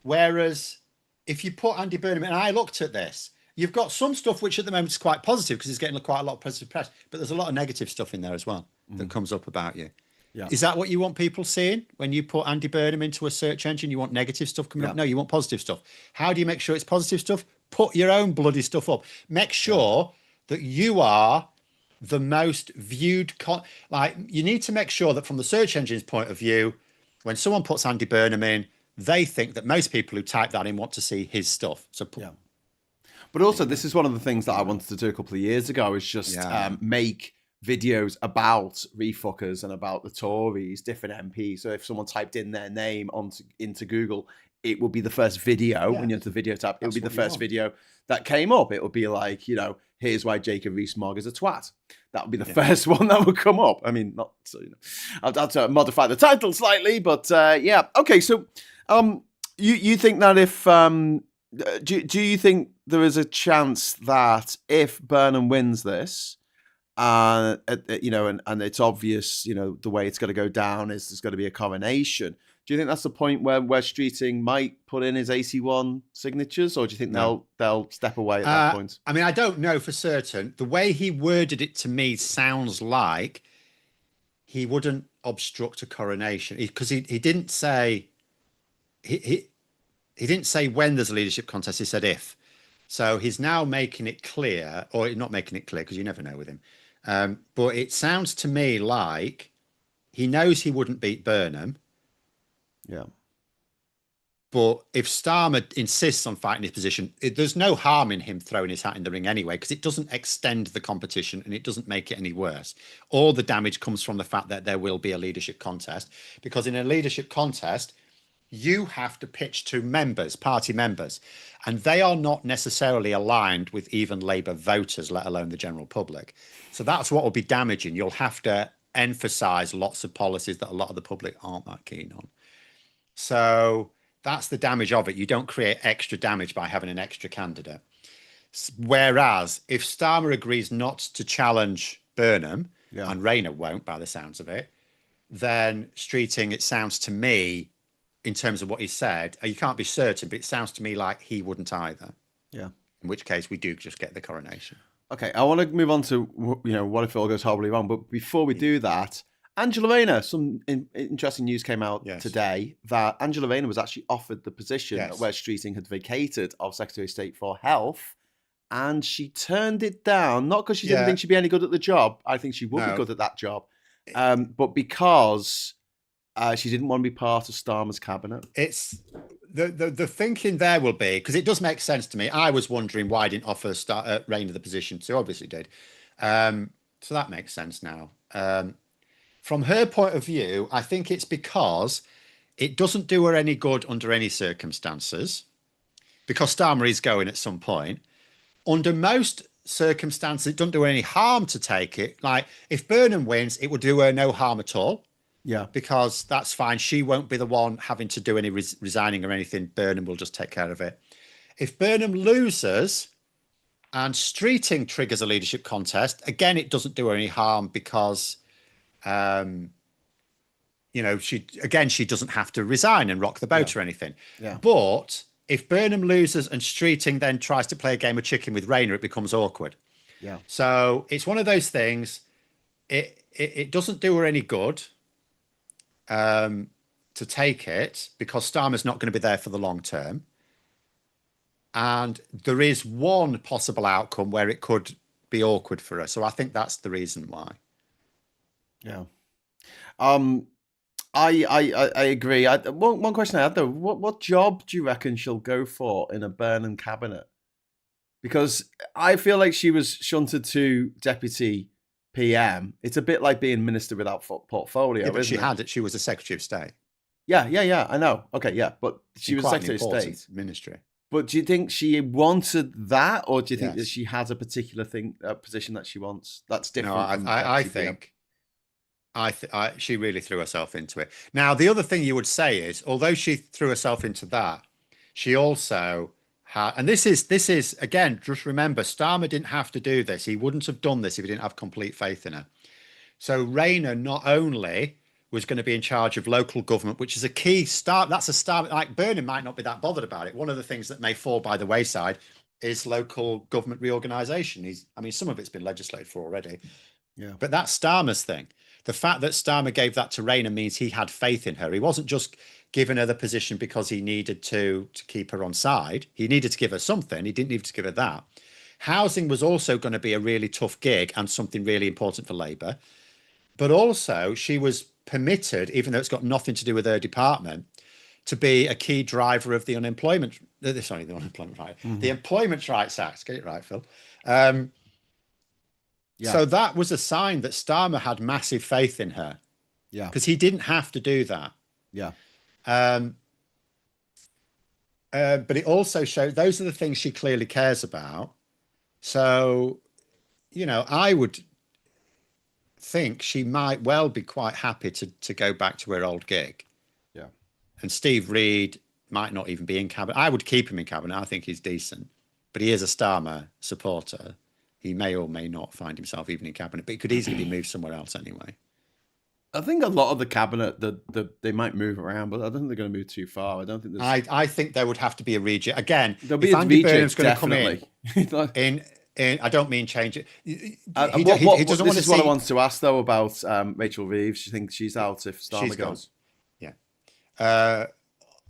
Whereas if you put Andy Burnham, and I looked at this, you've got some stuff which at the moment is quite positive because he's getting quite a lot of positive press, but there's a lot of negative stuff in there as well that comes up about you. Is that what you want people seeing when you put Andy Burnham into a search engine? You want negative stuff coming up? No, you want positive stuff. How do you make sure it's positive stuff? Put your own bloody stuff up. Make sure that you are the most viewed. Like, you need to make sure that from the search engine's point of view, when someone puts Andy Burnham in, they think that most people who type that in want to see his stuff. So But also, this is one of the things that I wanted to do a couple of years ago, is just make videos about refuckers and about the Tories, different MPs. So if someone typed in their name into Google, it would be the first video when you're into the video tab. It would be the first video that came up. It would be like, you know, here's why Jacob Rees-Mogg is a twat. That would be the first one that would come up. I mean, not so, you know, I'll have to modify the title slightly, but yeah. Okay, so you think that if do you think there is a chance that if Burnham wins this, you know, and it's obvious, you know, the way it's going to go down is there's going to be a coronation. Do you think that's the point where Wes Streeting might put in his AC1 signatures, or do you think they'll step away at that point? I mean, I don't know for certain. The way he worded it to me sounds like he wouldn't obstruct a coronation, because he didn't say he didn't say when there's a leadership contest. He said if. So he's now making it clear, or not making it clear, because you never know with him. But it sounds to me like he knows he wouldn't beat Burnham. Yeah. But if Starmer insists on fighting his position, there's no harm in him throwing his hat in the ring anyway, because it doesn't extend the competition and it doesn't make it any worse. All the damage comes from the fact that there will be a leadership contest, because in a leadership contest, you have to pitch to members, party members, and they are not necessarily aligned with even Labour voters, let alone the general public. So that's what will be damaging. You'll have to emphasise lots of policies that a lot of the public aren't that keen on. So that's the damage of it. You don't create extra damage by having an extra candidate. Whereas if Starmer agrees not to challenge Burnham, and Rayner won't by the sounds of it, then Streeting, it sounds to me, in terms of what he said, you can't be certain, but it sounds to me like he wouldn't either. Yeah. In which case we do just get the coronation. Okay, I want to move on to, what if it all goes horribly wrong? But before we do that, Angela Rayner, some interesting news came out today that Angela Rayner was actually offered the position that Wes Streeting had vacated of Secretary of State for Health, and she turned it down, not because she didn't think she'd be any good at the job. I think she would be good at that job, but because she didn't want to be part of Starmer's cabinet. It's the thinking there will be, because it does make sense to me. I was wondering why I didn't offer Rayner the position, so obviously did. So that makes sense now. From her point of view, I think it's because it doesn't do her any good under any circumstances, because Starmer is going at some point. Under most circumstances, it doesn't do her any harm to take it. Like, if Burnham wins, it would do her no harm at all. Yeah. Because that's fine. She won't be the one having to do any resigning or anything. Burnham will just take care of it. If Burnham loses and Streeting triggers a leadership contest, again, it doesn't do her any harm because... she doesn't have to resign and rock the boat or anything. Yeah. But if Burnham loses and Streeting then tries to play a game of chicken with Rayner, it becomes awkward. Yeah. So it's one of those things. It doesn't do her any good to take it, because Starmer's not going to be there for the long term. And there is one possible outcome where it could be awkward for her. So I think that's the reason why. Yeah. I agree. One question I had though, what job do you reckon she'll go for in a Burnham cabinet? Because I feel like she was shunted to deputy PM. It's a bit like being minister without portfolio. Yeah, but isn't it? She was a Secretary of State. Yeah. I know. Okay, yeah, but she was Secretary of State ministry. But do you think she wanted that, or do you think that she has a particular position that she wants that's different? No, I think. She really threw herself into it. Now, the other thing you would say is, although she threw herself into that, she also had, and this is again, just remember, Starmer didn't have to do this. He wouldn't have done this if he didn't have complete faith in her. So Rayner not only was going to be in charge of local government, which is a key start. That's a start. Like, Burnham might not be that bothered about it. One of the things that may fall by the wayside is local government reorganisation. Some of it's been legislated for already. Yeah. But that's Starmer's thing. The fact that Starmer gave that to Rayner means he had faith in her. He wasn't just giving her the position because he needed to keep her on side. He needed to give her something. He didn't need to give her that. Housing was also going to be a really tough gig and something really important for Labour. But also she was permitted, even though it's got nothing to do with her department, to be a key driver of the Employment Rights Act. Get it right, Phil. So that was a sign that Starmer had massive faith in her. Yeah. Because he didn't have to do that. Yeah. But it also showed those are the things she clearly cares about. So, I would think she might well be quite happy to go back to her old gig. Yeah. And Steve Reed might not even be in cabinet. I would keep him in cabinet. I think he's decent. But he is a Starmer supporter. He may or may not find himself even in cabinet, but he could easily be moved somewhere else anyway. I think a lot of the cabinet they might move around, but I don't think they're going to move too far. I don't think there's... I think there would have to be a rejig again. There'll be a Andy Burnham's going to come in. I don't mean change it. He doesn't want to see... what I wanted to ask though about Rachel Reeves. Do you think she's out if Starmer goes? Yeah.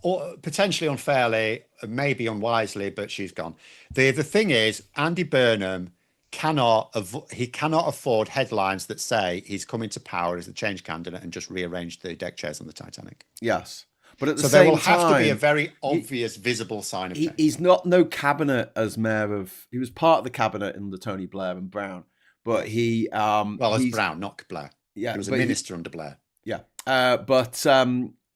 Or potentially unfairly, maybe unwisely, but she's gone. The thing is, Andy Burnham cannot afford headlines that say he's coming to power as the change candidate and just rearrange the deck chairs on the Titanic. Yes. But at the So same there will have to be a time, very obvious, visible sign of change. he's not no cabinet as mayor of. He was part of the cabinet under Tony Blair and Brown, but he Well, as he's Brown, not Blair. yeah, He was a but minister under Blair. yeah, but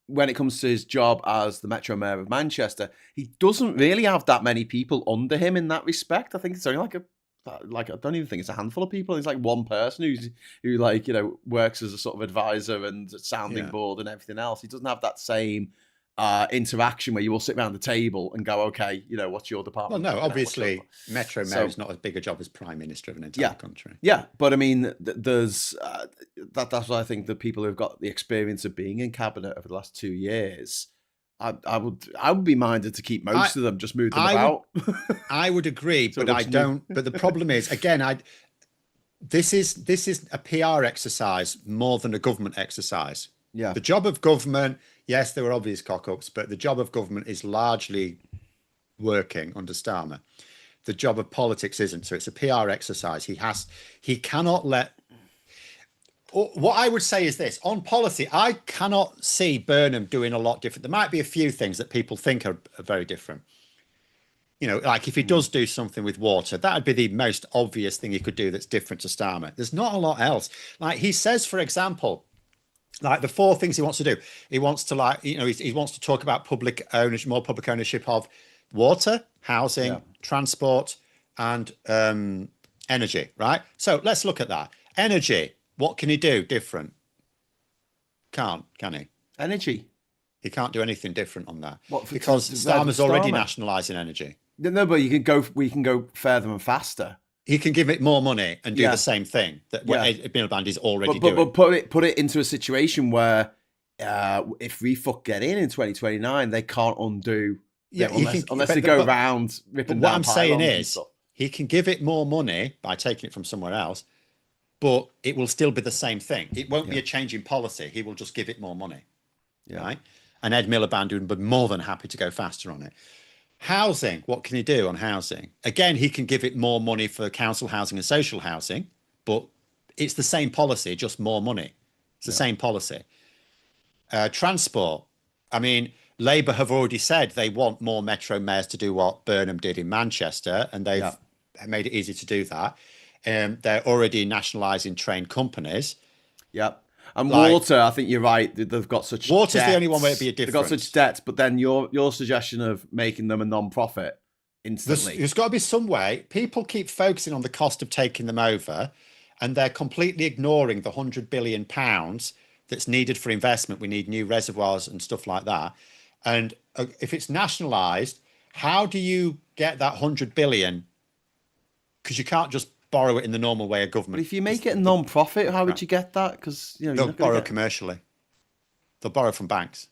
when it comes to his job as the Metro Mayor of Manchester, he doesn't really have that many people under him in that respect. I think it's only like I don't even think it's a handful of people. It's like one person who like, you know, works as a sort of advisor and a sounding board and everything else. He doesn't have that same interaction where you all sit around the table and go, okay, you know, what's your Well, department? no, obviously, Metro Mayor is not as big a job as Prime Minister of an entire country. Yeah, but I mean, there's that's why I think the people who've got the experience of being in cabinet over the last 2 years, I would be minded to keep most of them, just move them about. I would agree, but I don't. But the problem is, again, this is a PR exercise more than a government exercise. Yeah. The job of government, yes, there were obvious cock-ups, but the job of government is largely working under Starmer. The job of politics isn't. So it's a PR exercise. He cannot let. What I would say is this: on policy, I cannot see Burnham doing a lot different. There might be a few things that people think are very different. You know, like if he does do something with water, that would be the most obvious thing he could do that's different to Starmer. There's not a lot else. Like he says, for example, like the 4 things he wants to do. He wants to, like, you know, he wants to talk about public ownership, more public ownership of water, housing, transport, and energy. Right. So let's look at that. Energy. What can he do different? Can he? Energy. He can't do anything different on that. Because Starmer's already nationalising energy. No, but we can go further and faster. He can give it more money and do the same thing that Miliband is already doing. But put it into a situation where if we get in 2029, they can't undo. Unless they go around ripping down. What I'm saying is, he can give it more money by taking it from somewhere else, but it will still be the same thing. It won't be a change in policy. He will just give it more money, right? And Ed Miliband would be more than happy to go faster on it. Housing, what can he do on housing? Again, he can give it more money for council housing and social housing, but it's the same policy, just more money. It's the same policy. Transport, I mean, Labour have already said they want more Metro mayors to do what Burnham did in Manchester, and they've made it easy to do that. They're already nationalising train companies. Yep. And water, I think you're right. They've got such water's debts. The only one where it'd be a difference. They've got such debts, but then your suggestion of making them a non-profit instantly. There's got to be some way. People keep focusing on the cost of taking them over, and they're completely ignoring the £100 billion that's needed for investment. We need new reservoirs and stuff like that. And if it's nationalised, how do you get that 100 billion? Because you can't just borrow it in the normal way of government. But if you make it a non-profit, how would you get that? Because they'll borrow commercially. They'll borrow from banks.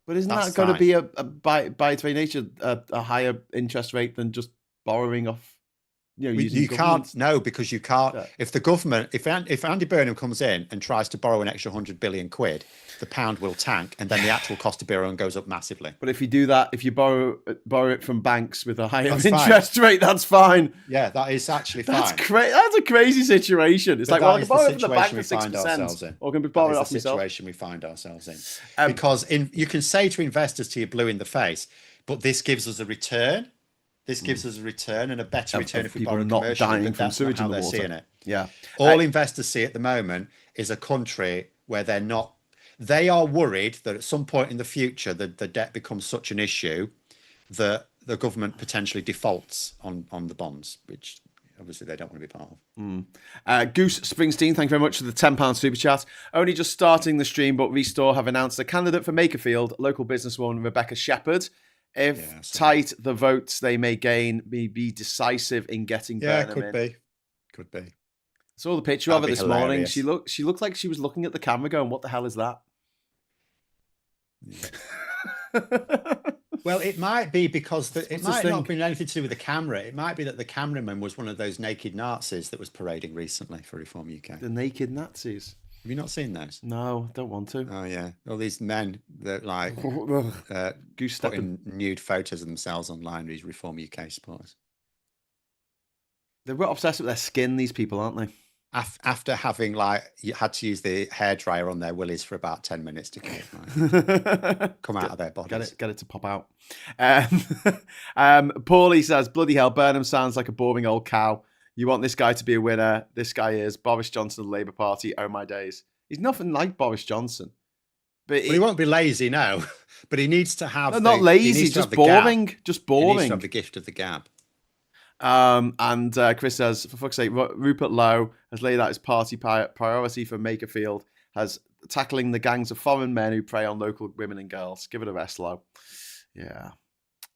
But isn't that going to be by its very nature a higher interest rate than just borrowing off? You can't. No, because you can't. Yeah. If the government, if Andy Burnham comes in and tries to borrow an extra 100 billion quid, the pound will tank, and then the actual cost of borrowing goes up massively. But if you do that, if you borrow it from banks with a higher interest rate, that's fine. Yeah, that is actually fine. That's a crazy situation. It's like, well, I can borrow it from the bank for 6%, or can be borrowing off myself. That's the situation we find ourselves in. Because you can say to investors till you're blue in the face, but this gives us a return. This gives us a return, and a better return if we borrow commercially. People not dying from sewage in the water. Seeing it. Yeah. All investors see at the moment is a country where they're not. They are worried that at some point in the future, the debt becomes such an issue that the government potentially defaults on the bonds, which obviously they don't want to be part of. Goose Springsteen, thank you very much for the £10 super chat. Only just starting the stream, but Restore have announced a candidate for Makerfield, local businesswoman Rebecca Shepherd. If tight the votes they may gain, may be decisive in getting Burnham in. Could be. Saw the picture of her this morning. She looked like she was looking at the camera going, what the hell is that? Yeah. Well, it might be because it might not be anything to do with the camera. It might be that the cameraman was one of those naked Nazis that was parading recently for Reform UK. The naked Nazis? Have you not seen those? No, don't want to. Oh, yeah. All these men that like putting nude photos of themselves online, these Reform UK supporters. They're obsessed with their skin, these people, aren't they? after having you had to use the hairdryer on their willies for about 10 minutes to come out of their bodies. Get it to pop out. Paulie says, bloody hell, Burnham sounds like a boring old cow. You want this guy to be a winner. This guy is Boris Johnson of the Labour Party. Oh my days. He's nothing like Boris Johnson. But he won't be lazy, no. But he needs to have... No, not lazy, just boring. Just boring. He needs to have the gift of the gab. And Chris says, for fuck's sake, Rupert Lowe has laid out his party priority for Makerfield, has tackling the gangs of foreign men who prey on local women and girls. Give it a rest, Lowe. Yeah.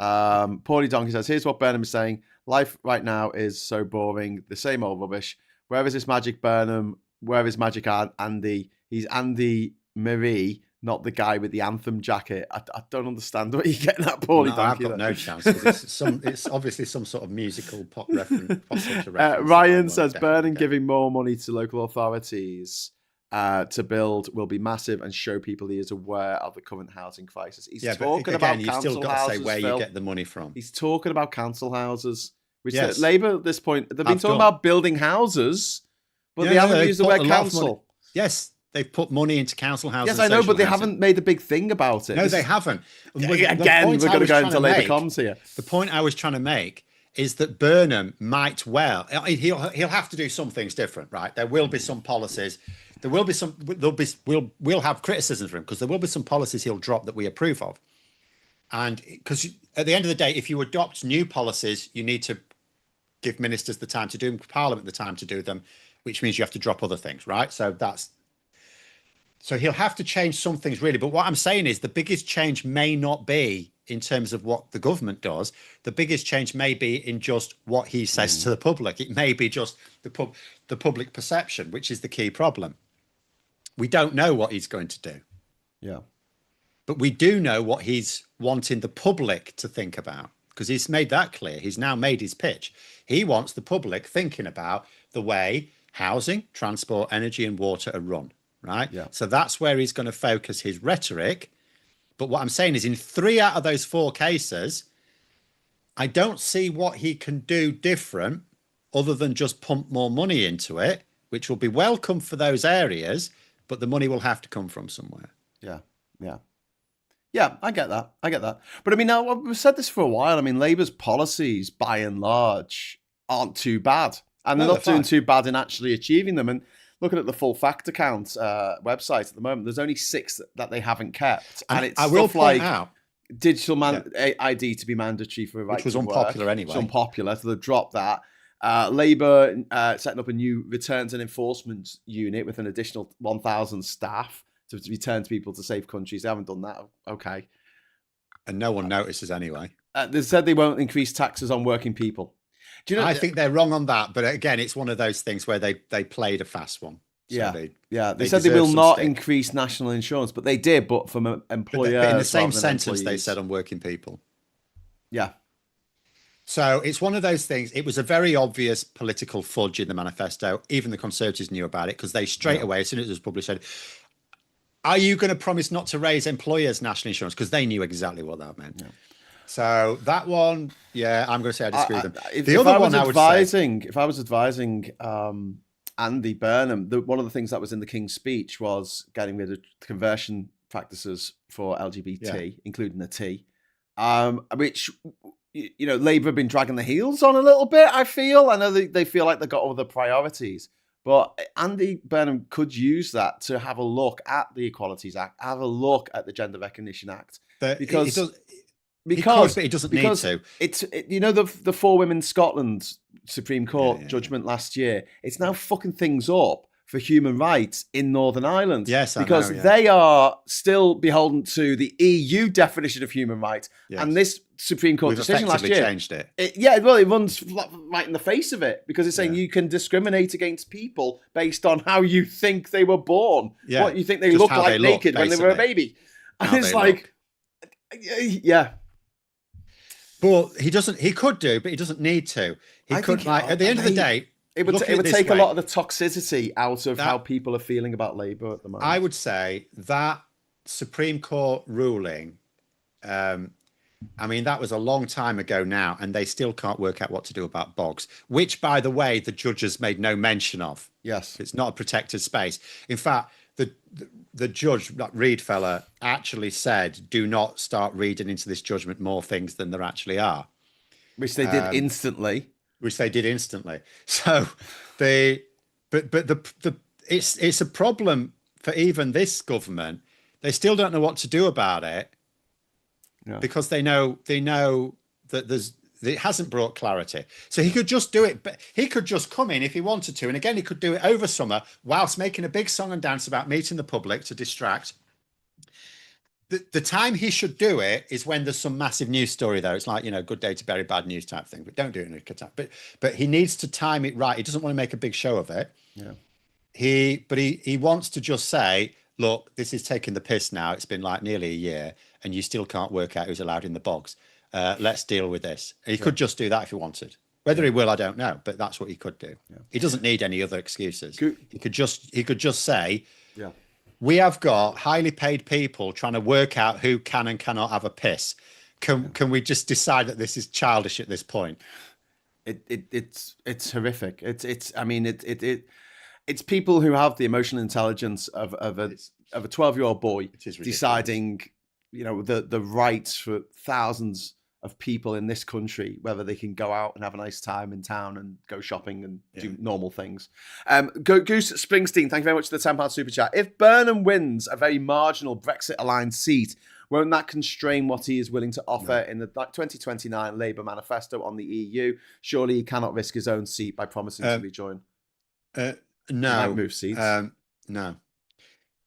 Paulie Donkey says, here's what Burnham is saying. Life right now is so boring. The same old rubbish. Where is this magic Burnham? Where is magic Andy? He's Andy Marie, not the guy with the anthem jacket. I don't understand what you're getting at, Paulie Donkey. I've got no chance. It's obviously some sort of musical pop reference. Ryan says, Burnham giving more money to local authorities to build will be massive and show people he is aware of the current housing crisis. He's talking about you've council still got houses, to say where Phil. you get the money from. He's talking about council houses, which Yes. Labour at this point, they've been talking about building houses, but they haven't used the word council. Yes, they've put money into council houses. Yes, I know, but they haven't made a big thing about it. No, they haven't. Again, we're going to go into Labour comms here. The point I was trying to make is that Burnham might well, he'll have to do some things different, right? There will be some policies. There will be some. We'll have criticisms for him because there will be some policies he'll drop that we approve of. And because at the end of the day, if you adopt new policies, you need to give ministers the time to do them, Parliament the time to do them, which means you have to drop other things, right? So he'll have to change some things really. But what I'm saying is the biggest change may not be in terms of what the government does. The biggest change may be in just what he says to the public. It may be just the public perception, which is the key problem. We don't know what he's going to do. Yeah. But we do know what he's wanting the public to think about, because he's made that clear. He's now made his pitch. He wants the public thinking about the way housing, transport, energy and water are run, right? Yeah. So that's where he's going to focus his rhetoric. But what I'm saying is in 3 out of those 4 cases, I don't see what he can do different other than just pump more money into it, which will be welcome for those areas, but the money will have to come from somewhere. Yeah, yeah. Yeah, I get that. But I mean, now we've said this for a while. I mean, Labour's policies, by and large, aren't too bad. And they're not doing too bad in actually achieving them. And looking at the full fact account website at the moment, there's only 6 that they haven't kept. And it's stuff like digital ID to be mandatory for a right to work. Which was unpopular anyway. It's unpopular, so they've dropped that. Labour setting up a new returns and enforcement unit with an additional 1,000 staff to return to people to safe countries. They haven't done that. Okay. And no one notices anyway. They said they won't increase taxes on working people. Do you know? I think they're wrong on that. But again, it's one of those things where they played a fast one. So They said they will not increase national insurance, but they did, but from employers. But in the same sentence, they said on working people. Yeah. So it's one of those things. It was a very obvious political fudge in the manifesto. Even the Conservatives knew about it because they straight away, as soon as it was published, said, are you going to promise not to raise employers' national insurance? Because they knew exactly what that meant. Yeah. So that one, I'm going to say I disagree with them. If I was advising Andy Burnham, one of the things that was in the King's speech was getting rid of conversion practices for LGBT, including the T, which, you know, Labour have been dragging their heels on a little bit, I feel. I know they feel like they've got other priorities. But Andy Burnham could use that to have a look at the Equalities Act, have a look at the Gender Recognition Act, because he doesn't need to. You know, the 4 Women Scotland Supreme Court judgment last year. It's now fucking things up for human rights in Northern Ireland. Yes, because they are still beholden to the EU definition of human rights, and this Supreme Court decision last year changed it. It runs right in the face of it, because it's saying you can discriminate against people based on how you think they were born, what you think they look like naked when they were a baby, and it's like, But he doesn't. He could do, but he doesn't need to. He could, like, at the end of the day, it would take a lot of the toxicity out of how people are feeling about Labour at the moment. I would say that Supreme Court ruling I mean, that was a long time ago now, and they still can't work out what to do about bogs, which, by the way, the judges made no mention of. Yes. It's not a protected space. In fact, the judge, that Reed fella, actually said, do not start reading into this judgment more things than there actually are. Which they did instantly. Which they did instantly. So it's a problem for even this government. They still don't know what to do about it. Yeah. Because they know that it hasn't brought clarity. So he could just do it, but he could just come in if he wanted to. And again, he could do it over summer whilst making a big song and dance about meeting the public to distract. The time he should do it is when there's some massive news story, though. It's like, good day to bury bad news type thing, but don't do it in a Qatar. But he needs to time it right. He doesn't want to make a big show of it. Yeah. He wants to just say, look, this is taking the piss now. It's been like nearly a year and you still can't work out who's allowed in the bogs. Let's deal with this. He could just do that if he wanted. Whether he will, I don't know, but that's what he could do. Yeah. He doesn't need any other excuses. He could just say, we have got highly paid people trying to work out who can and cannot have a piss. Can we just decide that this is childish at this point? It's horrific. It's people who have the emotional intelligence of a 12-year-old boy deciding, the rights for thousands of people in this country, whether they can go out and have a nice time in town and go shopping and do normal things. Goose Springsteen, thank you very much for the £10 super chat. If Burnham wins a very marginal Brexit-aligned seat, won't that constrain what he is willing to offer in the 2029 Labour manifesto on the EU? Surely he cannot risk his own seat by promising to rejoin. No. He might move seats. No.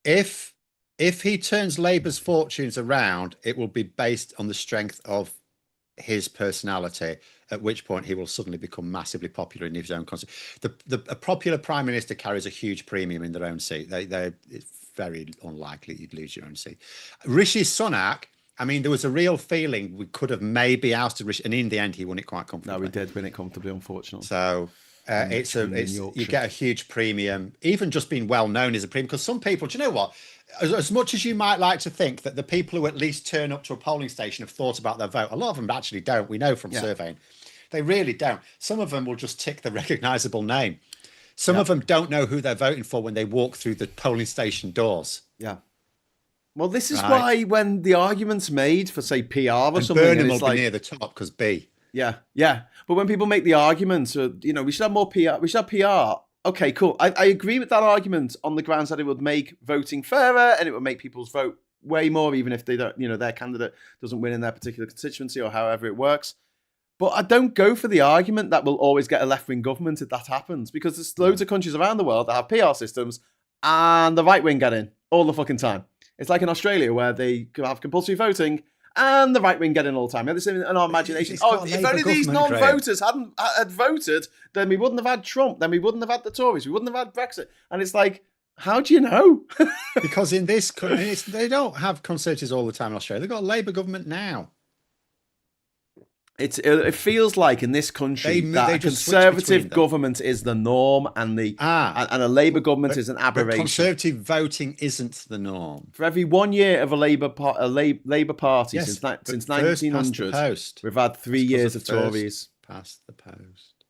If he turns Labour's fortunes around, it will be based on the strength of his personality, at which point he will suddenly become massively popular in his own constituency. A popular prime minister carries a huge premium in their own seat. It's very unlikely you'd lose your own seat. Rishi Sunak, I mean, there was a real feeling we could have maybe ousted Rishi, and in the end he won it quite comfortably. No, we did win it comfortably, unfortunately. So you get a huge premium, even just being well known as a premium, because some people, do you know what? As much as you might like to think that the people who at least turn up to a polling station have thought about their vote, a lot of them actually don't. We know from surveying. They really don't. Some of them will just tick the recognisable name. Some of them don't know who they're voting for when they walk through the polling station doors. Yeah. Well, this is why when the argument's made for, say, PR or something... Burnham will be near the top because B. Yeah. But when people make the argument, we should have more PR, we should have PR. Okay, cool. I agree with that argument on the grounds that it would make voting fairer and it would make people's vote way more, even if they don't, their candidate doesn't win in their particular constituency or however it works. But I don't go for the argument that we'll always get a left-wing government if that happens, because there's loads of countries around the world that have PR systems and the right wing get in all the fucking time. It's like in Australia where they have compulsory voting and the right wing get in all the time. This is in our imagination. If only these non-voters had voted, then we wouldn't have had Trump. Then we wouldn't have had the Tories. We wouldn't have had Brexit. And it's like, how do you know? Because in this country, they don't have Conservatives all the time in Australia. They've got a Labour government now. It feels like in this country that a Conservative government is the norm and a Labour government is an aberration. Conservative voting isn't the norm. For every 1 year of a Labour Party since 1900, we've had 3 years of Tories. Past the post.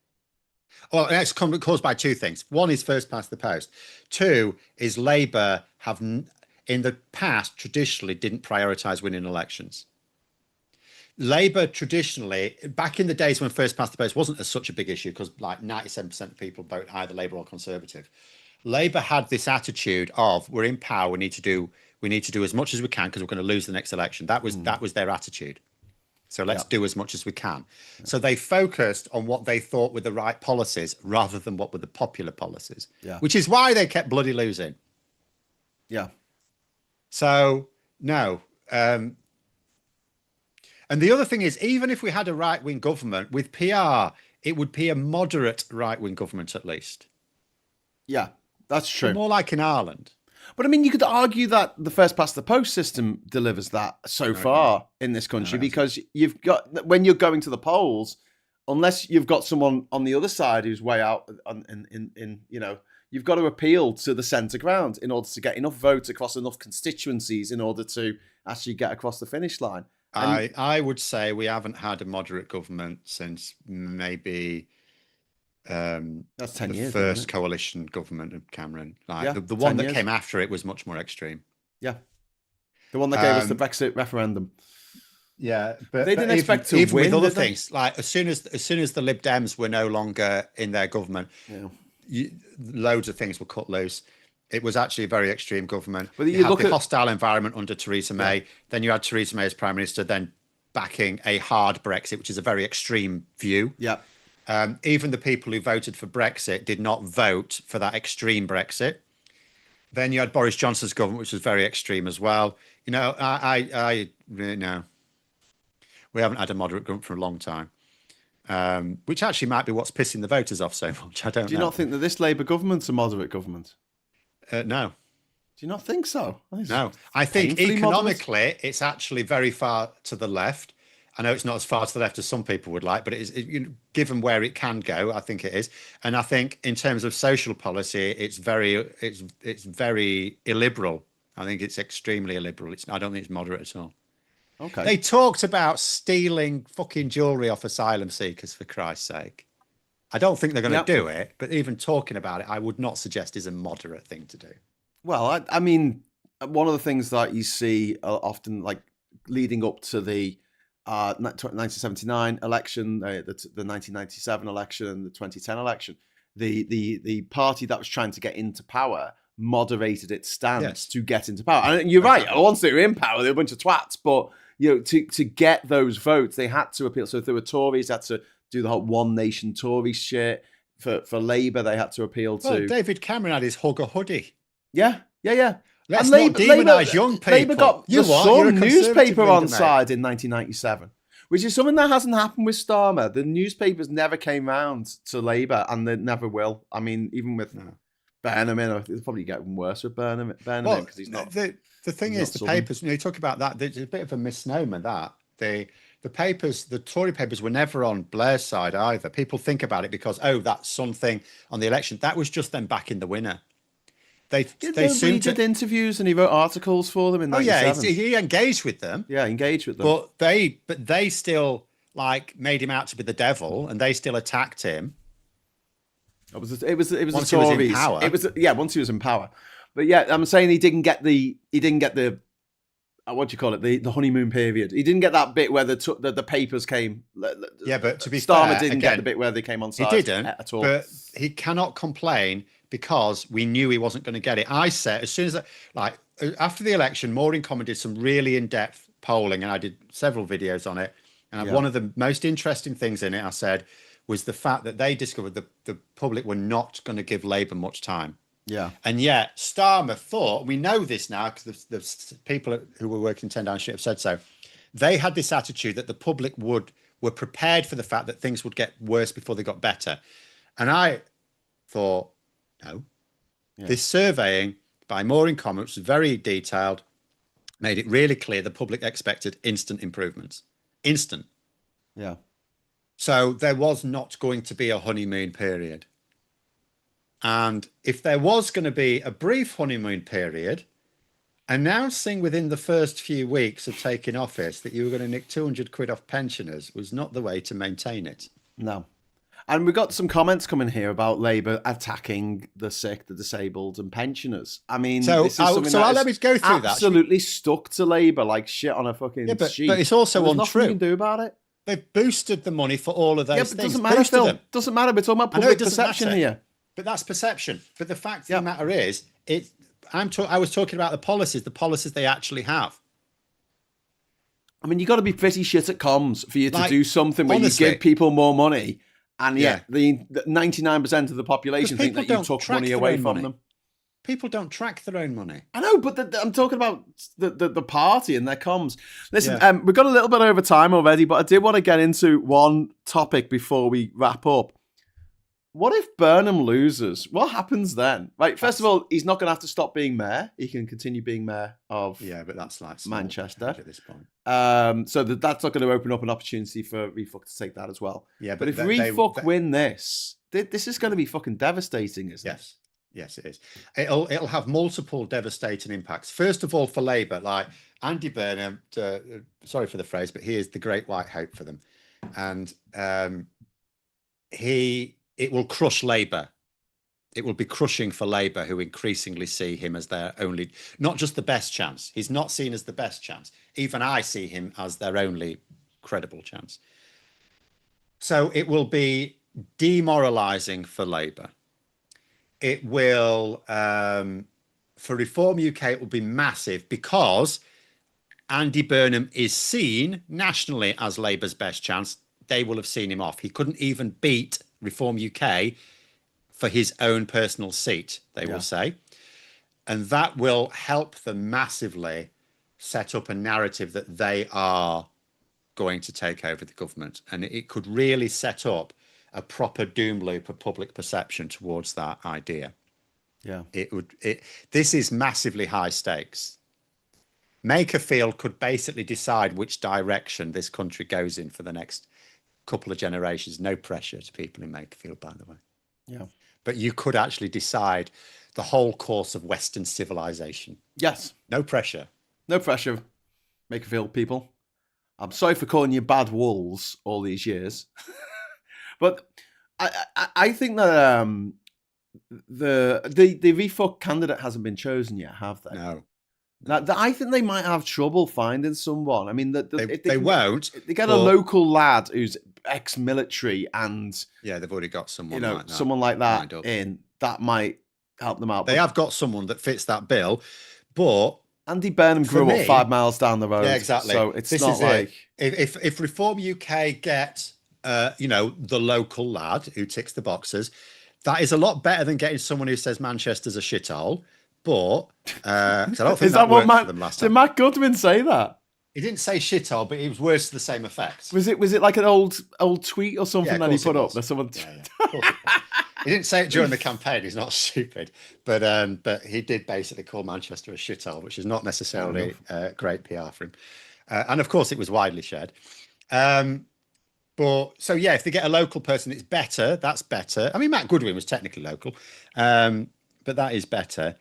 Well, it's caused by two things. One is first past the post. Two is Labour have, in the past, traditionally didn't prioritise winning elections. Labour traditionally, back in the days when first past the post wasn't such a big issue because like 97% of people vote either Labour or Conservative. Labour had this attitude of we're in power, we need to do as much as we can because we're going to lose the next election. That was their attitude. So let's do as much as we can. Yeah. So they focused on what they thought were the right policies rather than what were the popular policies. Yeah. Which is why they kept bloody losing. Yeah. So no. And the other thing is, even if we had a right-wing government with PR, it would be a moderate right-wing government at least. Yeah, that's true. More like in Ireland. But I mean, you could argue that the first past the post system delivers that so far in this country because you've got, when you're going to the polls, unless you've got someone on the other side who's way out you've got to appeal to the centre ground in order to get enough votes across enough constituencies in order to actually get across the finish line. I would say we haven't had a moderate government since maybe That's 10 the years. first coalition government of Cameron. Like Yeah, the one 10 that years. came after it was much more extreme. Yeah. The one that gave us the Brexit referendum. Yeah, but They didn't expect to even win, with other did they? things. Like as soon as the Lib Dems were no longer in their government, loads of things were cut loose. It was actually a very extreme government. But you had the hostile environment under Theresa May. Then you had Theresa May as Prime Minister, then backing a hard Brexit, which is a very extreme view. Yeah. Even the people who voted for Brexit did not vote for that extreme Brexit. Then you had Boris Johnson's government, which was very extreme as well. You know, I no, we haven't had a moderate government for a long time, which actually might be what's pissing the voters off so much. I don't know. Do you not think that this Labour government's a moderate government? No. Do you not think so? No. I think economically, it's actually very far to the left. I know it's not as far to the left as some people would like, but it is, given where it can go, I think it is. And I think in terms of social policy, it's very illiberal. I think it's extremely illiberal. I don't think it's moderate at all. Okay. They talked about stealing fucking jewelry off asylum seekers, for Christ's sake. I don't think they're going to do it, but even talking about it, I would not suggest is a moderate thing to do. Well, I mean, one of the things that you see often, like leading up to the 1979 election, the 1997 election, the 2010 election, the party that was trying to get into power moderated its stance to get into power. And you're right. Once they were in power, they were a bunch of twats. But to get those votes, they had to appeal. So if there were Tories, they had to do the whole One Nation Tory shit. For Labour, they had to appeal to. Well, David Cameron had his hug a hoodie. Yeah. Let's not demonise young people. Labour got the Sun newspaper on side in 1997, which is something that hasn't happened with Starmer. The newspapers never came round to Labour, and they never will. I mean, even with Burnham in, it'll probably get worse with Burnham because he's not. The thing is, the papers. You talk about that. There's a bit of a misnomer that the papers, the Tory papers, were never on Blair's side either. People think about it because that's something on the election. That was just them backing the winner. They did interviews and he wrote articles for them in 97. He engaged with them. Yeah, engaged with them. But they still made him out to be the devil, and they still attacked him. It was the once Tories. He was in power. Once he was in power. But yeah, I'm saying he didn't get the what do you call it? The honeymoon period. He didn't get that bit where the papers came. Yeah, but to be Starmer fair, didn't get the bit where they came on side. He didn't at all. But he cannot complain because we knew he wasn't going to get it. I said as soon as after the election, Moorhouse Common did some really in-depth polling, and I did several videos on it. And one of the most interesting things in it, I said, was the fact that they discovered the public were not going to give Labour much time. Yeah. And yet Starmer thought, we know this now because the people who were working 10 Downing Street have said so, they had this attitude that the public were prepared for the fact that things would get worse before they got better. And I thought, no. Yeah. This surveying by Moorhouse Common, which was very detailed, made it really clear the public expected instant improvements. Instant. Yeah. So there was not going to be a honeymoon period. And if there was going to be a brief honeymoon period, announcing within the first few weeks of taking office that you were going to nick 200 quid off pensioners was not the way to maintain it. No. And we got some comments coming here about Labour attacking the sick, the disabled and pensioners. I mean, so let me go through that. Absolutely stuck to Labour like shit on a fucking sheet. But it's also untrue. Nothing you can do about it. They've boosted the money for all of those things. Doesn't matter, Phil. Doesn't matter. We're talking about public perception here. But that's perception. But the fact of the matter is, I was talking about the policies they actually have. I mean, you got to be pretty shit at comms for you to do something where honestly, you give people more money, and yet the 99% of the population think that you took money away from them. People don't track their own money. I know, but I'm talking about the party and their comms. Listen, we've got a little bit over time already, but I did want to get into one topic before we wrap up. What if Burnham loses? What happens then? Right, first of all, he's not going to have to stop being mayor. He can continue being mayor of but that's like Manchester at this point. So that's not going to open up an opportunity for Refuck to take that as well. Yeah, but if Refuck win this is going to be fucking devastating, isn't it? Yes, it is. It'll have multiple devastating impacts. First of all, for Labour, like Andy Burnham, sorry for the phrase, but he is the great white hope for them, and it will crush Labour. It will be crushing for Labour, who increasingly see him as their only, not just the best chance. He's not seen as the best chance. Even I see him as their only credible chance. So it will be demoralising for Labour. It will, for Reform UK, it will be massive because Andy Burnham is seen nationally as Labour's best chance. They will have seen him off. He couldn't even beat Reform UK for his own personal seat, they will say. And that will help them massively set up a narrative that they are going to take over the government. And it could really set up a proper doom loop of public perception towards that idea. Yeah. This is massively high stakes. Makerfield could basically decide which direction this country goes in for the next couple of generations. No pressure to people in Makerfield, by the way. Yeah. But you could actually decide the whole course of Western civilization. Yes. No pressure. No pressure, Makerfield people. I'm sorry for calling you bad wolves all these years. But I think that the refuck candidate hasn't been chosen yet, have they? No. Now, I think they might have trouble finding someone. I mean, they won't. They get a local lad who's ex-military and they've already got someone like that. Someone like that in that might help them out. They have got someone that fits that bill, but Andy Burnham grew up 5 miles down the road. Yeah, exactly. So it's not like if Reform UK get the local lad who ticks the boxes, that is a lot better than getting someone who says Manchester's a shithole. But I don't think that worked for them last time. Did Matt Goodwin say that? He didn't say shithole, but it was worse to the same effect. Was it like an old tweet or something that he put up? That someone. He didn't say it during the campaign. He's not stupid, but he did basically call Manchester a shithole, which is not necessarily great PR for him. And of course, it was widely shared. But so if they get a local person, it's better. That's better. I mean, Matt Goodwin was technically local, but that is better.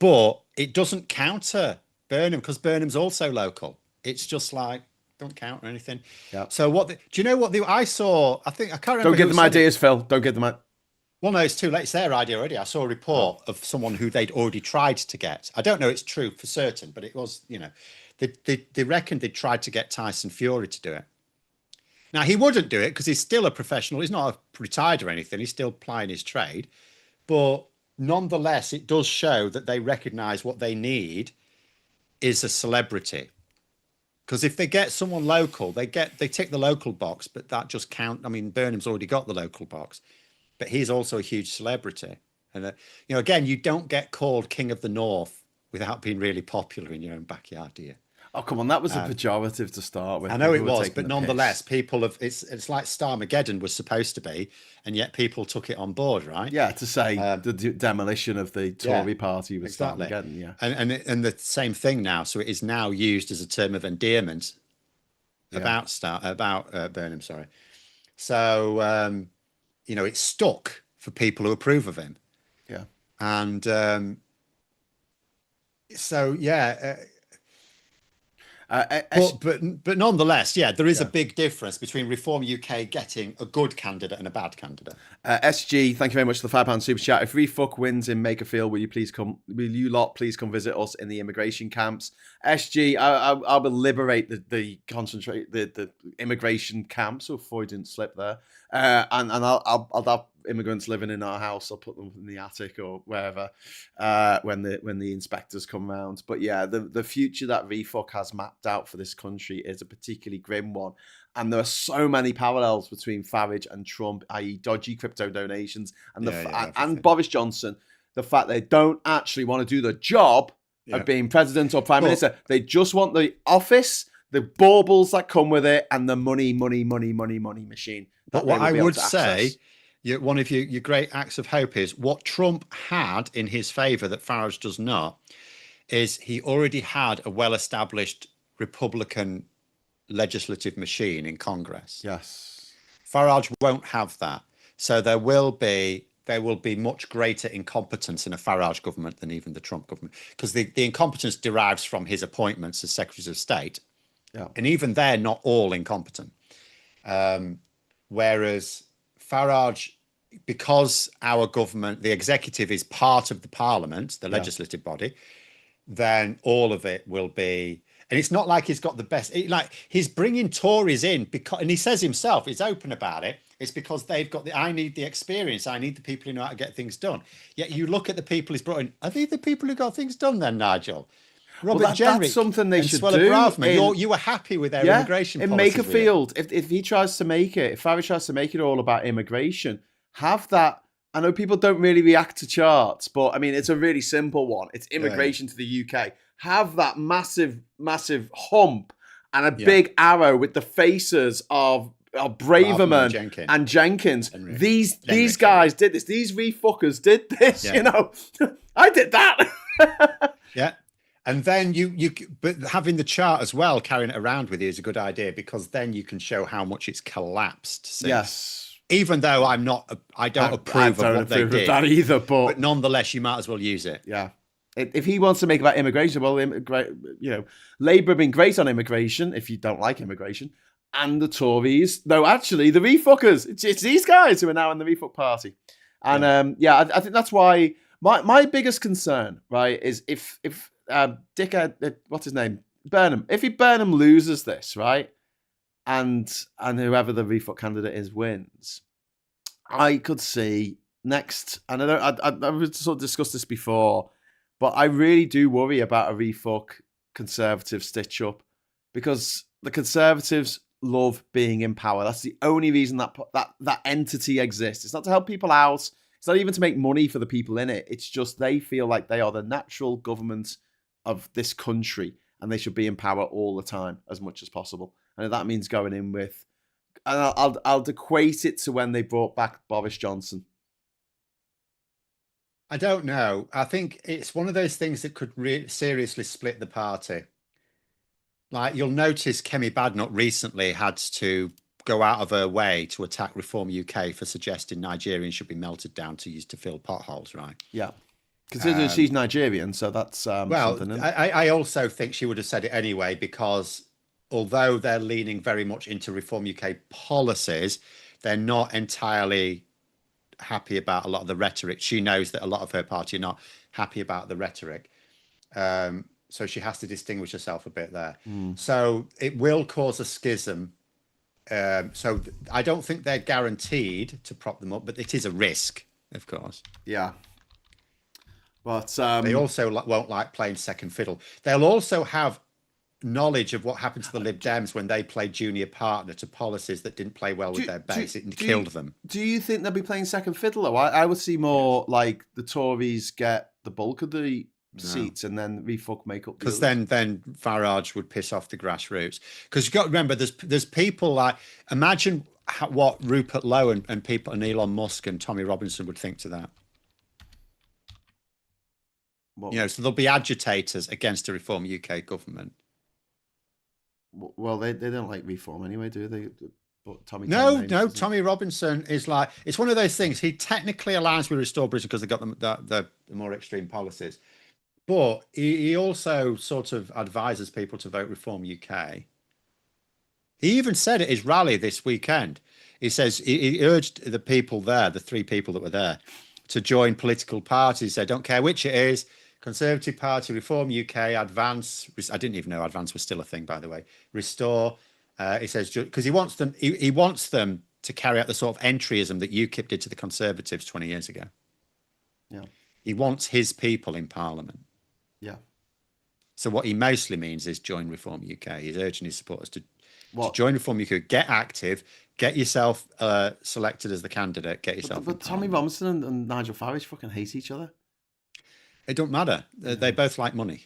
But it doesn't counter Burnham because Burnham's also local. It's just like don't count or anything. Yeah. So do you know what I saw? I can't remember. Don't give them ideas, Phil. Don't give them. Well, no, it's too late. It's their idea already. I saw a report of someone who they'd already tried to get. I don't know it's true for certain, but it was, they reckoned they'd tried to get Tyson Fury to do it. Now, he wouldn't do it because he's still a professional. He's not retired or anything. He's still plying his trade. But nonetheless, it does show that they recognise what they need is a celebrity. Because if they get someone local, they tick the local box, but that just count. I mean, Burnham's already got the local box. But he's also a huge celebrity. And, again, you don't get called King of the North without being really popular in your own backyard, do you? Oh, come on. That was a pejorative to start with. I know it was, but nonetheless, people have, it's like Starmageddon was supposed to be, and yet people took it on board, right? Yeah, to say the demolition of the Tory party was Starmageddon, yeah. And the same thing now. So it is now used as a term of endearment about Burnham, sorry. So, it's stuck for people who approve of him. Yeah. And but nonetheless, there is a big difference between Reform UK getting a good candidate and a bad candidate. SG, thank you very much for the £5 super chat. If Refuck wins in Makerfield, will you lot please come visit us in the immigration camps? SG, I will liberate the immigration camps. So Freudian slip there, and I'll have immigrants living in our house. I'll put them in the attic or wherever when the inspectors come round. But the future that Refuck has mapped out for this country is a particularly grim one. And there are so many parallels between Farage and Trump, i.e. dodgy crypto donations, and Boris Johnson. The fact they don't actually want to do the job of being president or prime minister. They just want the office, the baubles that come with it, and the money machine. But what I would say, one of your great acts of hope is what Trump had in his favour that Farage does not, is he already had a well-established Republican legislative machine in Congress. Yes. Farage won't have that. So there will be there will be much greater incompetence in a Farage government than even the Trump government, because the incompetence derives from his appointments as secretaries of state. Yeah. And even they're not all incompetent. Whereas Farage, because our government, the executive is part of the parliament, the legislative body, then all of it will be, and it's not like he's got the best, like he's bringing Tories in because, and he says himself, he's open about it. It's because they've got I need the experience. I need the people who know how to get things done. Yet you look at the people he's brought in. Are they the people who got things done then, Nigel? Robert Jenrick, that's something they should do. Bravman, you were happy with their immigration in policies, Makerfield. If he tries to make it, if Farage tries to make it all about immigration, have that. I know people don't really react to charts, but I mean, it's a really simple one. It's immigration to the UK. Have that massive, massive hump and a big arrow with the faces of Braverman and Jenkins. These guys did this. These refuckers did this. You know, I did that. Yeah. And then but having the chart as well, carrying it around with you is a good idea, because then you can show how much it's collapsed since. Yes. Even though I don't approve of what they did that either, but nonetheless, you might as well use it. Yeah. If he wants to make about immigration, well, Labour have been great on immigration, if you don't like immigration, and the Tories. No, actually, the refuckers. It's these guys who are now in the refuck party. And I think that's why my biggest concern, right, is if dickhead, what's his name, Burnham. If Burnham loses this, right, and whoever the refuck candidate is wins, I could see next. And I've sort of discussed this before, but I really do worry about a refuck Conservative stitch up, because the Conservatives love being in power. That's the only reason that entity exists. It's not to help people out. It's not even to make money for the people in it. It's just they feel like they are the natural government of this country, and they should be in power all the time as much as possible. And if that means going in with, and I'll equate it to when they brought back Boris Johnson. I don't know. I think it's one of those things that could seriously split the party. Like, you'll notice Kemi Badenoch recently had to go out of her way to attack Reform UK for suggesting Nigerians should be melted down to use to fill potholes, right? Yeah. Considering she's Nigerian, so that's something. I also think she would have said it anyway, because although they're leaning very much into Reform UK policies, they're not entirely happy about a lot of the rhetoric. She knows that a lot of her party are not happy about the rhetoric. So she has to distinguish herself a bit there. So it will cause a schism. So I don't think they're guaranteed to prop them up, but it is a risk, of course. Yeah. But they also won't like playing second fiddle. They'll also have knowledge of what happened to the Lib Dems when they played junior partner to policies that didn't play well with their base. It killed them. Do you think they'll be playing second fiddle? Though? I would see more like the Tories get the bulk of the seats and then refuck make up. Because then Farage would piss off the grassroots. Because you've got to remember, there's people like, imagine what Rupert Lowe and people and Elon Musk and Tommy Robinson would think to that. So there'll be agitators against a Reform UK government. Well, they don't like reform anyway, do they? But Tommy Robinson is like, it's one of those things. He technically aligns with Restore Britain because they got the more extreme policies, but he also sort of advises people to vote Reform UK. He even said at his rally this weekend, he says he urged the people there, the three people that were there, to join political parties. They don't care which it is. Conservative Party, Reform UK, Advance. I didn't even know Advance was still a thing, by the way. Restore. He says, because he wants them to carry out the sort of entryism that UKIP did to the Conservatives 20 years ago. Yeah. He wants his people in Parliament. Yeah. So what he mostly means is join Reform UK. He's urging his supporters to join Reform UK, get active, get yourself selected as the candidate, get yourself. But Tommy Robinson and Nigel Farage fucking hate each other. It don't matter. They both like money.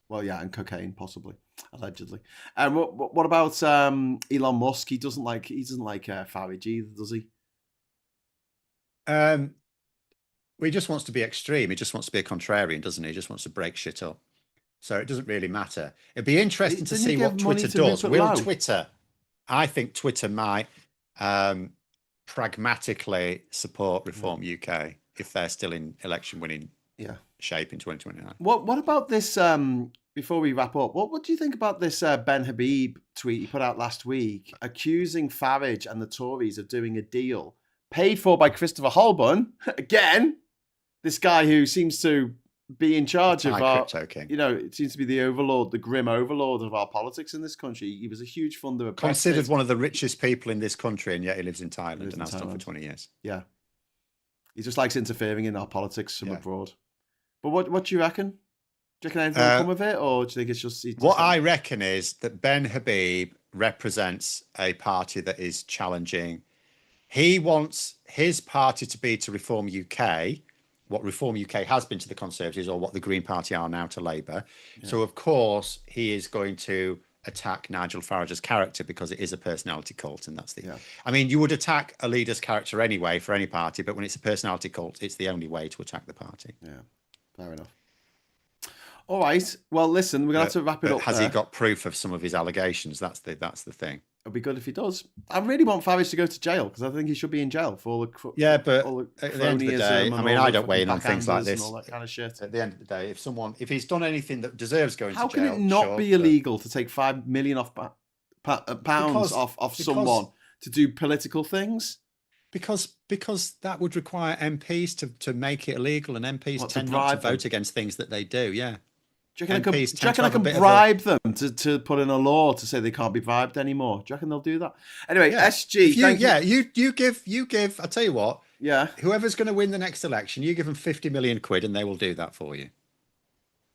Well, yeah, and cocaine, possibly, allegedly. And what about Elon Musk? He doesn't like Farage either, does he? He just wants to be extreme. He just wants to be a contrarian, doesn't he? He just wants to break shit up. So it doesn't really matter. It'd be interesting to see what Twitter does. Will Twitter? I think Twitter might pragmatically support Reform UK if they're still in election winning shape in 2029. What about this? Before we wrap up, what do you think about this Ben Habib tweet he put out last week, accusing Farage and the Tories of doing a deal paid for by Christopher Holborn again? This guy who seems to be in charge of our crypto king. It seems to be the overlord, the grim overlord of our politics in this country. He was a huge funder of considered Brexit. one of the richest people in this country, and yet he lives in Thailand and has done for 20 years. Yeah, he just likes interfering in our politics from abroad. But what do you reckon? Do you reckon anything will come of it, or do you think it's just... What I reckon is that Ben Habib represents a party that is challenging. He wants his party to Reform UK, what Reform UK has been to the Conservatives, or what the Green Party are now to Labour. Yeah. So, of course, he is going to attack Nigel Farage's character because it is a personality cult, and that's the... Yeah. I mean, you would attack a leader's character anyway for any party, but when it's a personality cult, it's the only way to attack the party. Yeah, fair enough. All right. Well, listen, we're going to have to wrap it up. Has he got proof of some of his allegations? That's the thing. It'd be good if he does. I really want Farage to go to jail because I think he should be in jail for all the but at the end of the day, I mean, I don't weigh in on things like this. And all that kind of shit. At the end of the day, if he's done anything that deserves going to jail, how can it not be illegal to take £5 million pounds off someone to do political things? Because that would require MPs to make it illegal, and MPs tend not to vote against things that they do. Yeah. Do you reckon I can bribe them to put in a law to say they can't be bribed anymore? Do you reckon they'll do that? Anyway, SG. You give. I'll tell you what. Yeah. Whoever's going to win the next election, you give them 50 million quid, and they will do that for you.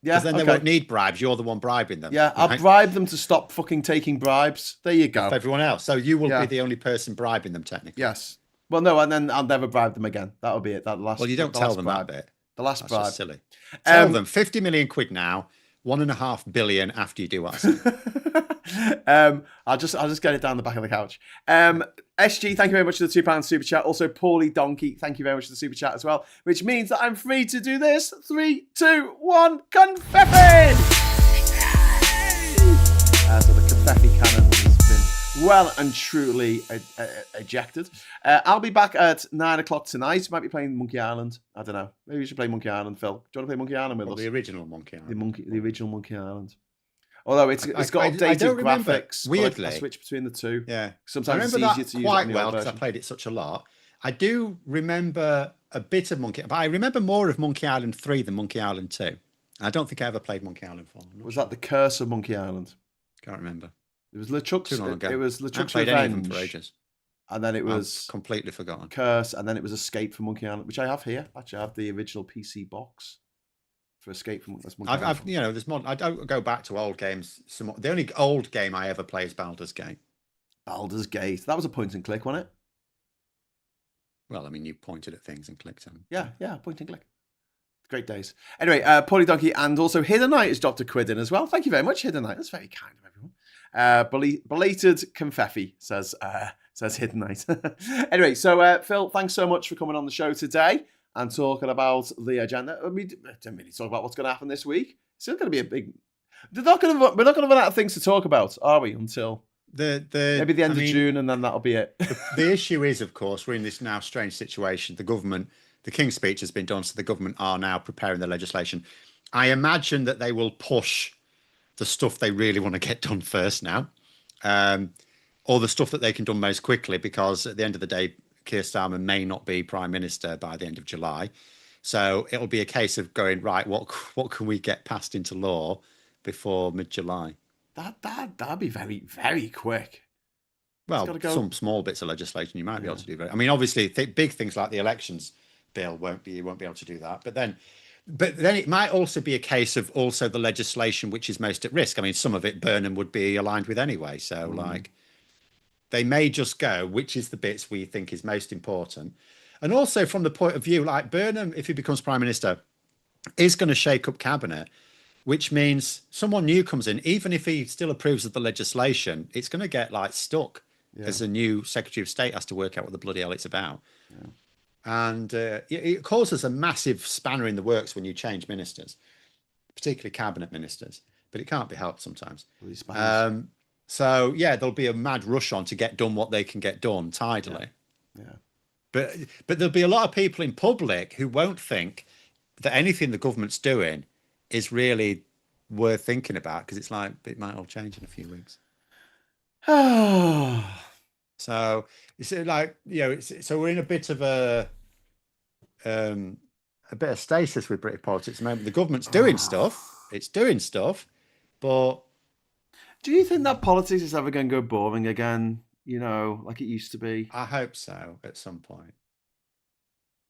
Yeah. Because then they won't need bribes. You're the one bribing them. Yeah, I'll bribe them to stop fucking taking bribes. There you go. For everyone else, so you will be the only person bribing them technically. Yes. Well, no, and then I'll never bribe them again. That'll be it. Well, you don't tell them that bit. The last bribe. That's silly. Tell them 50 million quid now, 1.5 billion after you do what I say. I'll just get it down the back of the couch. SG, thank you very much for the £2 super chat. Also, Paulie Donkey, thank you very much for the super chat as well, which means that I'm free to do this. 3, 2, 1, confetti! So the confetti cannon has been well and truly ejected. I'll be back at 9 o'clock tonight. Might be playing Monkey Island. I don't know. Maybe we should play Monkey Island, Phil. Do you want to play Monkey Island with us? The original Monkey Island. The original Monkey Island. Although it's got updated graphics. Weirdly, I switch between the two. Yeah. Sometimes I remember it's easier to use quite well because I played it such a lot. I do remember a bit of but I remember more of Monkey Island 3 than Monkey Island 2. I don't think I ever played Monkey Island 4. Was that the Curse of Monkey Island? Can't remember. It was LeChuck's. It was LeChuck's Revenge. Revenge. Any of them for ages. And then it was completely forgotten. Curse, and then it was Escape from Monkey Island, which I have here. Actually, I have the original PC box for Escape from Monkey Island. There's more. I don't go back to old games. The only old game I ever play is Baldur's Gate. Baldur's Gate. That was a point and click, wasn't it? Well, I mean, you pointed at things and clicked them. Yeah, point and click. Great days. Anyway, Paulie Donkey and also Hidden Knight has dropped a quid in as well. Thank you very much, Hidden Knight. That's very kind of everyone. Belated confetti, says Hidden Knight. Anyway, so Phil, thanks so much for coming on the show today and talking about the agenda. We didn't really talk about what's going to happen this week. It's still going to be a big... We're not going to run out of things to talk about, are we, until... maybe the end of June, and then that'll be it. The issue is, of course, we're in this now strange situation. The government... The King's speech has been done, so the government are now preparing the legislation. I imagine that they will push the stuff they really want to get done first now, or the stuff that they can do most quickly, because at the end of the day, Keir Starmer may not be Prime Minister by the end of July. So it'll be a case of going, right, what can we get passed into law before mid-July? That'd be very, very quick. Well, some small bits of legislation you might be able to do. I mean, obviously, big things like the elections bill you won't be able to do that. But then it might also be a case of also the legislation which is most at risk. I mean, some of it Burnham would be aligned with anyway. So they may just go, which is the bits we think is most important. And also from the point of view, like Burnham, if he becomes Prime Minister, is going to shake up cabinet, which means someone new comes in. Even if he still approves of the legislation, it's going to get stuck as a new Secretary of State has to work out what the bloody hell it's about. Yeah. And it causes a massive spanner in the works when you change ministers, particularly cabinet ministers, but it can't be helped sometimes. So, there'll be a mad rush on to get done what they can get done tidily. Yeah. But there'll be a lot of people in public who won't think that anything the government's doing is really worth thinking about, because it's like it might all change in a few weeks. So it's like, so we're in a bit of a bit of stasis with British politics at the moment. The government's doing stuff. It's doing stuff, but do you think that politics is ever going to go boring again? Like it used to be? I hope so at some point.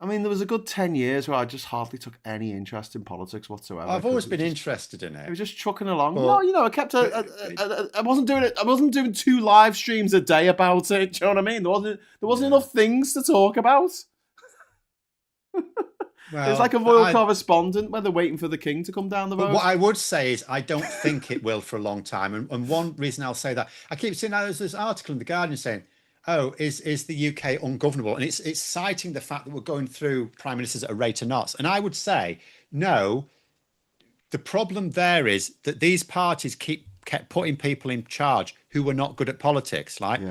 I mean, there was a good 10 years where I just hardly took any interest in politics whatsoever. I've always been interested in it. It was just trucking along. I kept I wasn't doing it. I wasn't doing 2 live streams a day about it. Do you know what I mean? There wasn't enough things to talk about. Well, it's like a royal correspondent where they're waiting for the king to come down the road. But what I would say is I don't think it will for a long time. And one reason I'll say that, I keep seeing there's this article in The Guardian saying, is the UK ungovernable? And it's citing the fact that we're going through prime ministers at a rate of knots. And I would say, no, the problem there is that these parties kept putting people in charge who were not good at politics. Like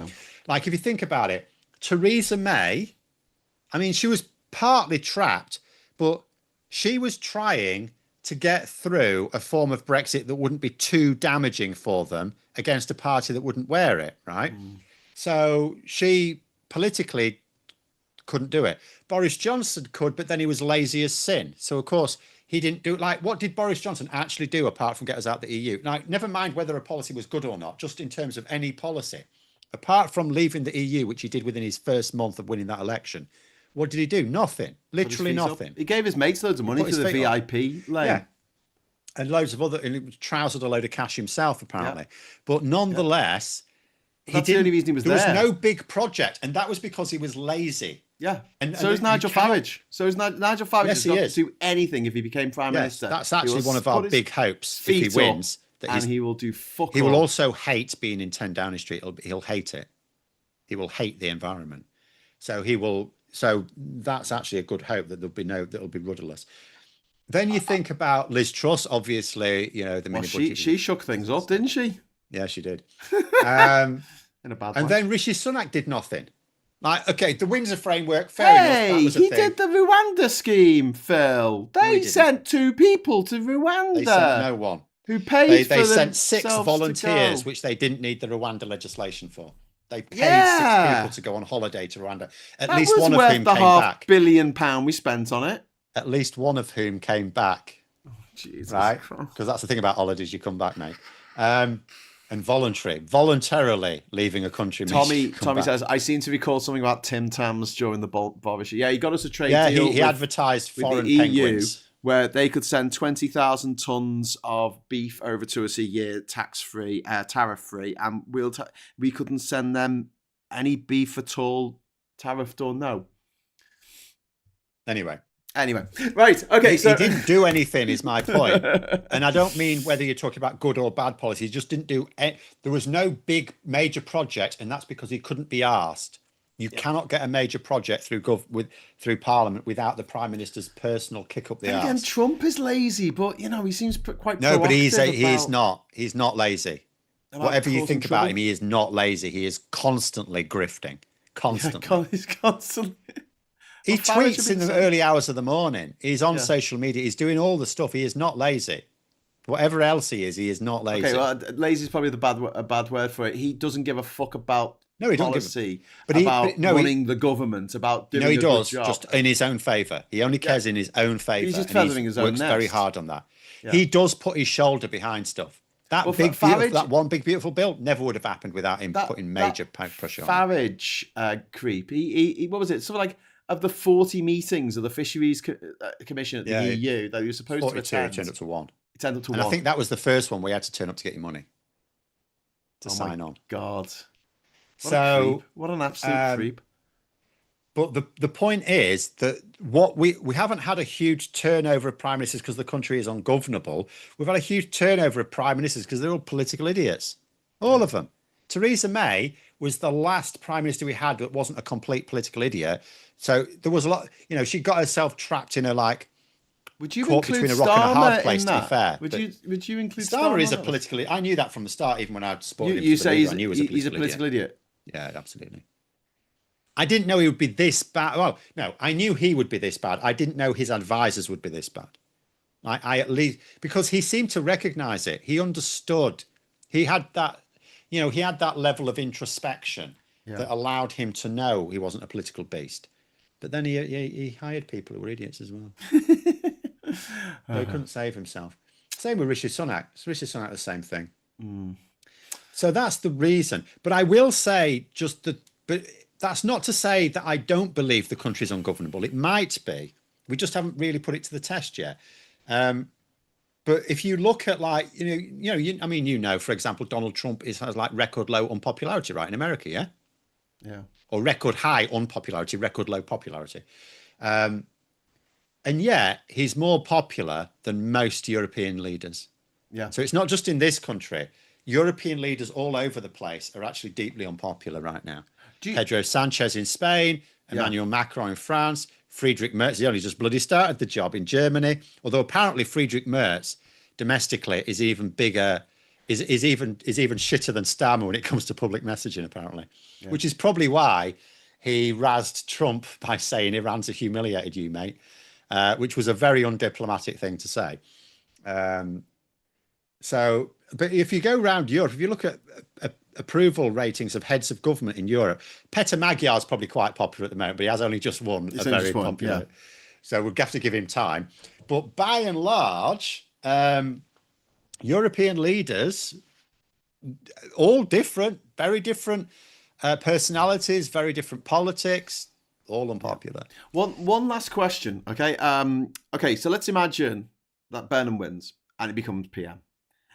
if you think about it, Theresa May, I mean, she was partly trapped, but she was trying to get through a form of Brexit that wouldn't be too damaging for them against a party that wouldn't wear it, right? So she politically couldn't do it. Boris Johnson could, but then he was lazy as sin. So, of course, he didn't do it. Like, what did Boris Johnson actually do apart from get us out the EU? Now, never mind whether a policy was good or not, just in terms of any policy. Apart from leaving the EU, which he did within his first month of winning that election, what did he do? Nothing. Literally nothing. He gave his mates loads of money for the VIP lane. Yeah. And loads of other, and he trousered a load of cash himself, apparently. Yeah. But nonetheless... That's the only reason he was there. There was no big project, and that was because he was lazy. Yeah, and so is Nigel Farage. So is Nigel Farage. Yes, he is. To do anything if he became prime minister. That's actually one of our big hopes. If he wins, and he will do fuck. He will also hate being in 10 Downing Street. He'll hate it. He will hate the environment. So he will. So that's actually a good hope that that'll be rudderless. Then you think about Liz Truss, obviously. The mini budget. She shook things up, didn't she? Yeah, she did. In a bad way. And then Rishi Sunak did nothing. Like, okay, the Windsor framework, fair enough. That was a thing. Did the Rwanda scheme, Phil. They sent 2 people to Rwanda. They sent no one. Who paid for They sent 6 volunteers, which they didn't need the Rwanda legislation for. They paid 6 people to go on holiday to Rwanda. At least one of whom came back. £500 million we spent on it. At least one of whom came back. Oh, Jesus. Right? Because that's the thing about holidays, you come back, mate. And voluntarily leaving a country. Tommy says, I seem to recall something about Tim Tams during the Boris. Yeah, he got us a trade deal. Yeah, he advertised foreign the penguins. EU, where they could send 20,000 tons of beef over to us a year, tax-free, tariff-free, and we couldn't send them any beef at all, tariffed or no. Anyway, right, okay. He didn't do anything, is my point. And I don't mean whether you're talking about good or bad policy. He just didn't do it. There was no big major project, and that's because he couldn't be asked. You cannot get a major project through Parliament without the Prime Minister's personal kick up the arse. Again, Trump is lazy, but he seems quite no, but he's not. He's not lazy. Whatever you think about him, he is not lazy. He is constantly grifting. Constantly. Yeah, he's constantly. He tweets in the early hours of the morning. He's on social media. He's doing all the stuff. He is not lazy. Whatever else he is not lazy. Okay, well, lazy is probably a bad word for it. He doesn't give a fuck about policy, running the government, about doing a good job. Just in his own favour. He only cares in his own favour. He's just feathering his own nest. Works very hard on that. Yeah. He does put his shoulder behind stuff. That one big beautiful bill never would have happened without him putting major pressure on. Farage creep. He what was it? Something like, of the 40 meetings of the Fisheries Commission at the EU that you were supposed to attend, he turned up to 1. He turned up to 1. I think that was the first one where you had to turn up to get your money to sign on. God. What an absolute creep. But the point is that what we haven't had a huge turnover of prime ministers because the country is ungovernable. We've had a huge turnover of prime ministers because they're all political idiots. All of them. Theresa May was the last prime minister we had that wasn't a complete political idiot. So there was a lot, she got herself trapped in a caught between a rock and a hard place, to be fair. Would you include Starmer? Is a political idiot. I knew that from the start, even when I supported him. You say he's a political idiot? Yeah, absolutely. I didn't know he would be this bad. Well, no, I knew he would be this bad. I didn't know his advisors would be this bad. I at least, because he seemed to recognize it. He understood. He had that, he had that level of introspection that allowed him to know he wasn't a political beast. But then he hired people who were idiots as well. So he couldn't save himself. Same with Rishi Sunak. Rishi Sunak, the same thing. So that's the reason. But I will say but that's not to say that I don't believe the country's ungovernable. It might be. We just haven't really put it to the test yet. But if you look at for example, Donald Trump has like record low unpopularity, right, in America, yeah? Yeah. Or record high unpopularity, record low popularity. And yet he's more popular than most European leaders. Yeah. So it's not just in this country. European leaders all over the place are actually deeply unpopular right now. Pedro Sanchez in Spain, Emmanuel Macron in France, Friedrich Merz, he only just bloody started the job in Germany. Although apparently Friedrich Merz domestically is even bigger, is even shitter than Starmer when it comes to public messaging, apparently. Yeah. Which is probably why he razzed Trump by saying Iran's have humiliated you, mate, which was a very undiplomatic thing to say. But if you go around Europe, if you look at approval ratings of heads of government in Europe, Peter Magyar is probably quite popular at the moment, but he has only just won a very popular. Yeah. So we'll have to give him time. But by and large, European leaders, all different, very different personalities, very different politics, all unpopular. One last question, okay? Okay, so let's imagine that Burnham wins and it becomes PM.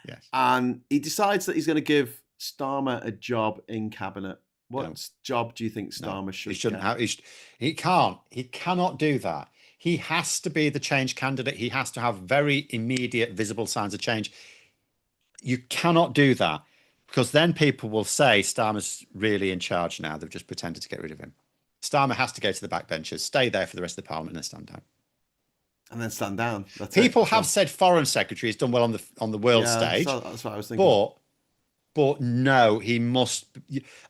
Yes. And he decides that he's going to give Starmer a job in cabinet. What job do you think Starmer should? He shouldn't have. He can't. He cannot do that. He has to be the change candidate. He has to have very immediate, visible signs of change. You cannot do that because then people will say Starmer's really in charge now. They've just pretended to get rid of him. Starmer has to go to the backbenchers, stay there for the rest of the Parliament, and then stand down. And then stand down. That's people have said Foreign Secretary has done well on the world stage. That's what I was thinking. But no, he must.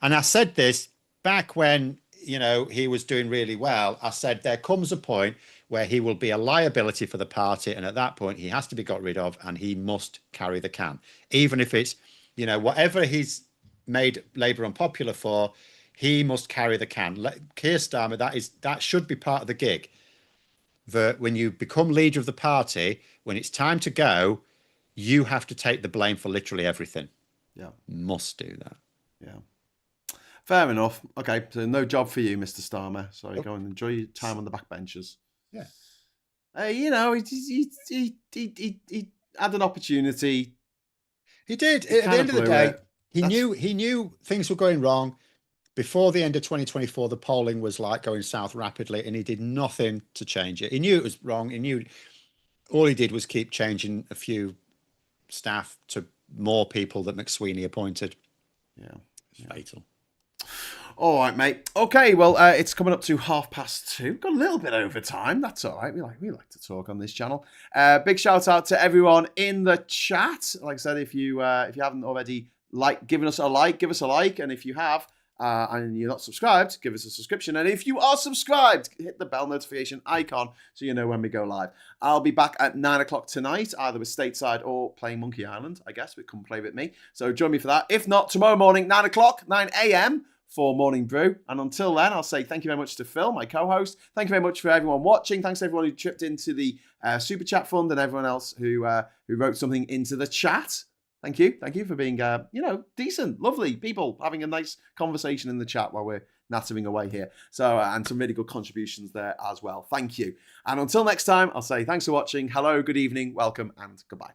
And I said this back when he was doing really well. I said there comes a point where he will be a liability for the party, and at that point he has to be got rid of, and he must carry the can, even if it's whatever he's made Labour unpopular for. He must carry the can. Keir Starmer, that should be part of the gig. That when you become leader of the party, when it's time to go, you have to take the blame for literally everything. Yeah. Must do that. Yeah. Fair enough. Okay, so no job for you, Mr. Starmer. Sorry, go and enjoy your time on the backbenchers. Yeah. He had an opportunity. He did. At the end of the day, he knew things were going wrong. Before the end of 2024, the polling was like going south rapidly, and he did nothing to change it. He knew it was wrong. He knew all he did was keep changing a few staff to more people that McSweeney appointed. Yeah. Fatal. All right, mate. Okay, well, it's coming up to 2:30. Got a little bit over time. That's all right. We like to talk on this channel. Big shout out to everyone in the chat. Like I said, if you haven't already given us a like, give us a like, and if you have. And you're not subscribed, give us a subscription. And if you are subscribed, hit the bell notification icon so you know when we go live. I'll be back at 9 o'clock tonight, either with Stateside or playing Monkey Island, I guess. Come play with me. So join me for that. If not, tomorrow morning, 9 o'clock, 9 a.m. for Morning Brew. And until then, I'll say thank you very much to Phil, my co-host. Thank you very much for everyone watching. Thanks to everyone who chipped into the Super Chat Fund and everyone else who wrote something into the chat. Thank you for being, decent, lovely people, having a nice conversation in the chat while we're nattering away here. So, and some really good contributions there as well. Thank you. And until next time, I'll say thanks for watching. Hello, good evening, welcome, and goodbye.